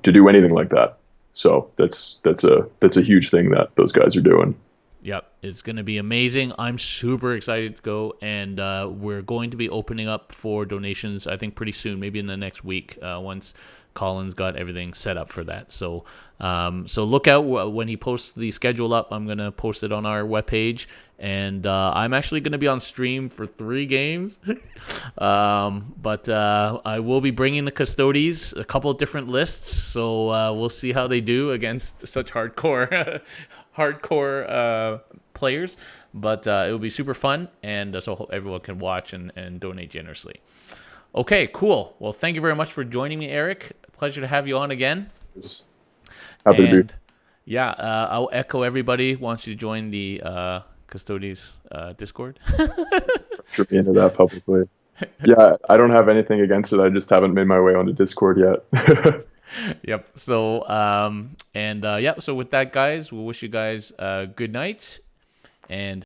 do anything like that. So that's a huge thing that those guys are doing. Yep, it's going to be amazing. I'm super excited to go, and we're going to be opening up for donations, I think, pretty soon, maybe in the next week, once Colin's got everything set up for that. So look out when he posts the schedule up. I'm going to post it on our webpage, and I'm actually going to be on stream for 3 games. But I will be bringing the Custodes, a couple of different lists, so we'll see how they do against such hardcore players. But it will be super fun, and so hope everyone can watch and donate generously. Okay, cool. Well, thank you very much for joining me, Erik. Pleasure to have you on again. Yes. Happy to be. Yeah, I'll echo everybody wants you to join the Custodes Discord. Trip me into that publicly. Yeah, I don't have anything against it. I just haven't made my way onto Discord yet. Yep. So, so with that, guys, we'll wish you guys good night, and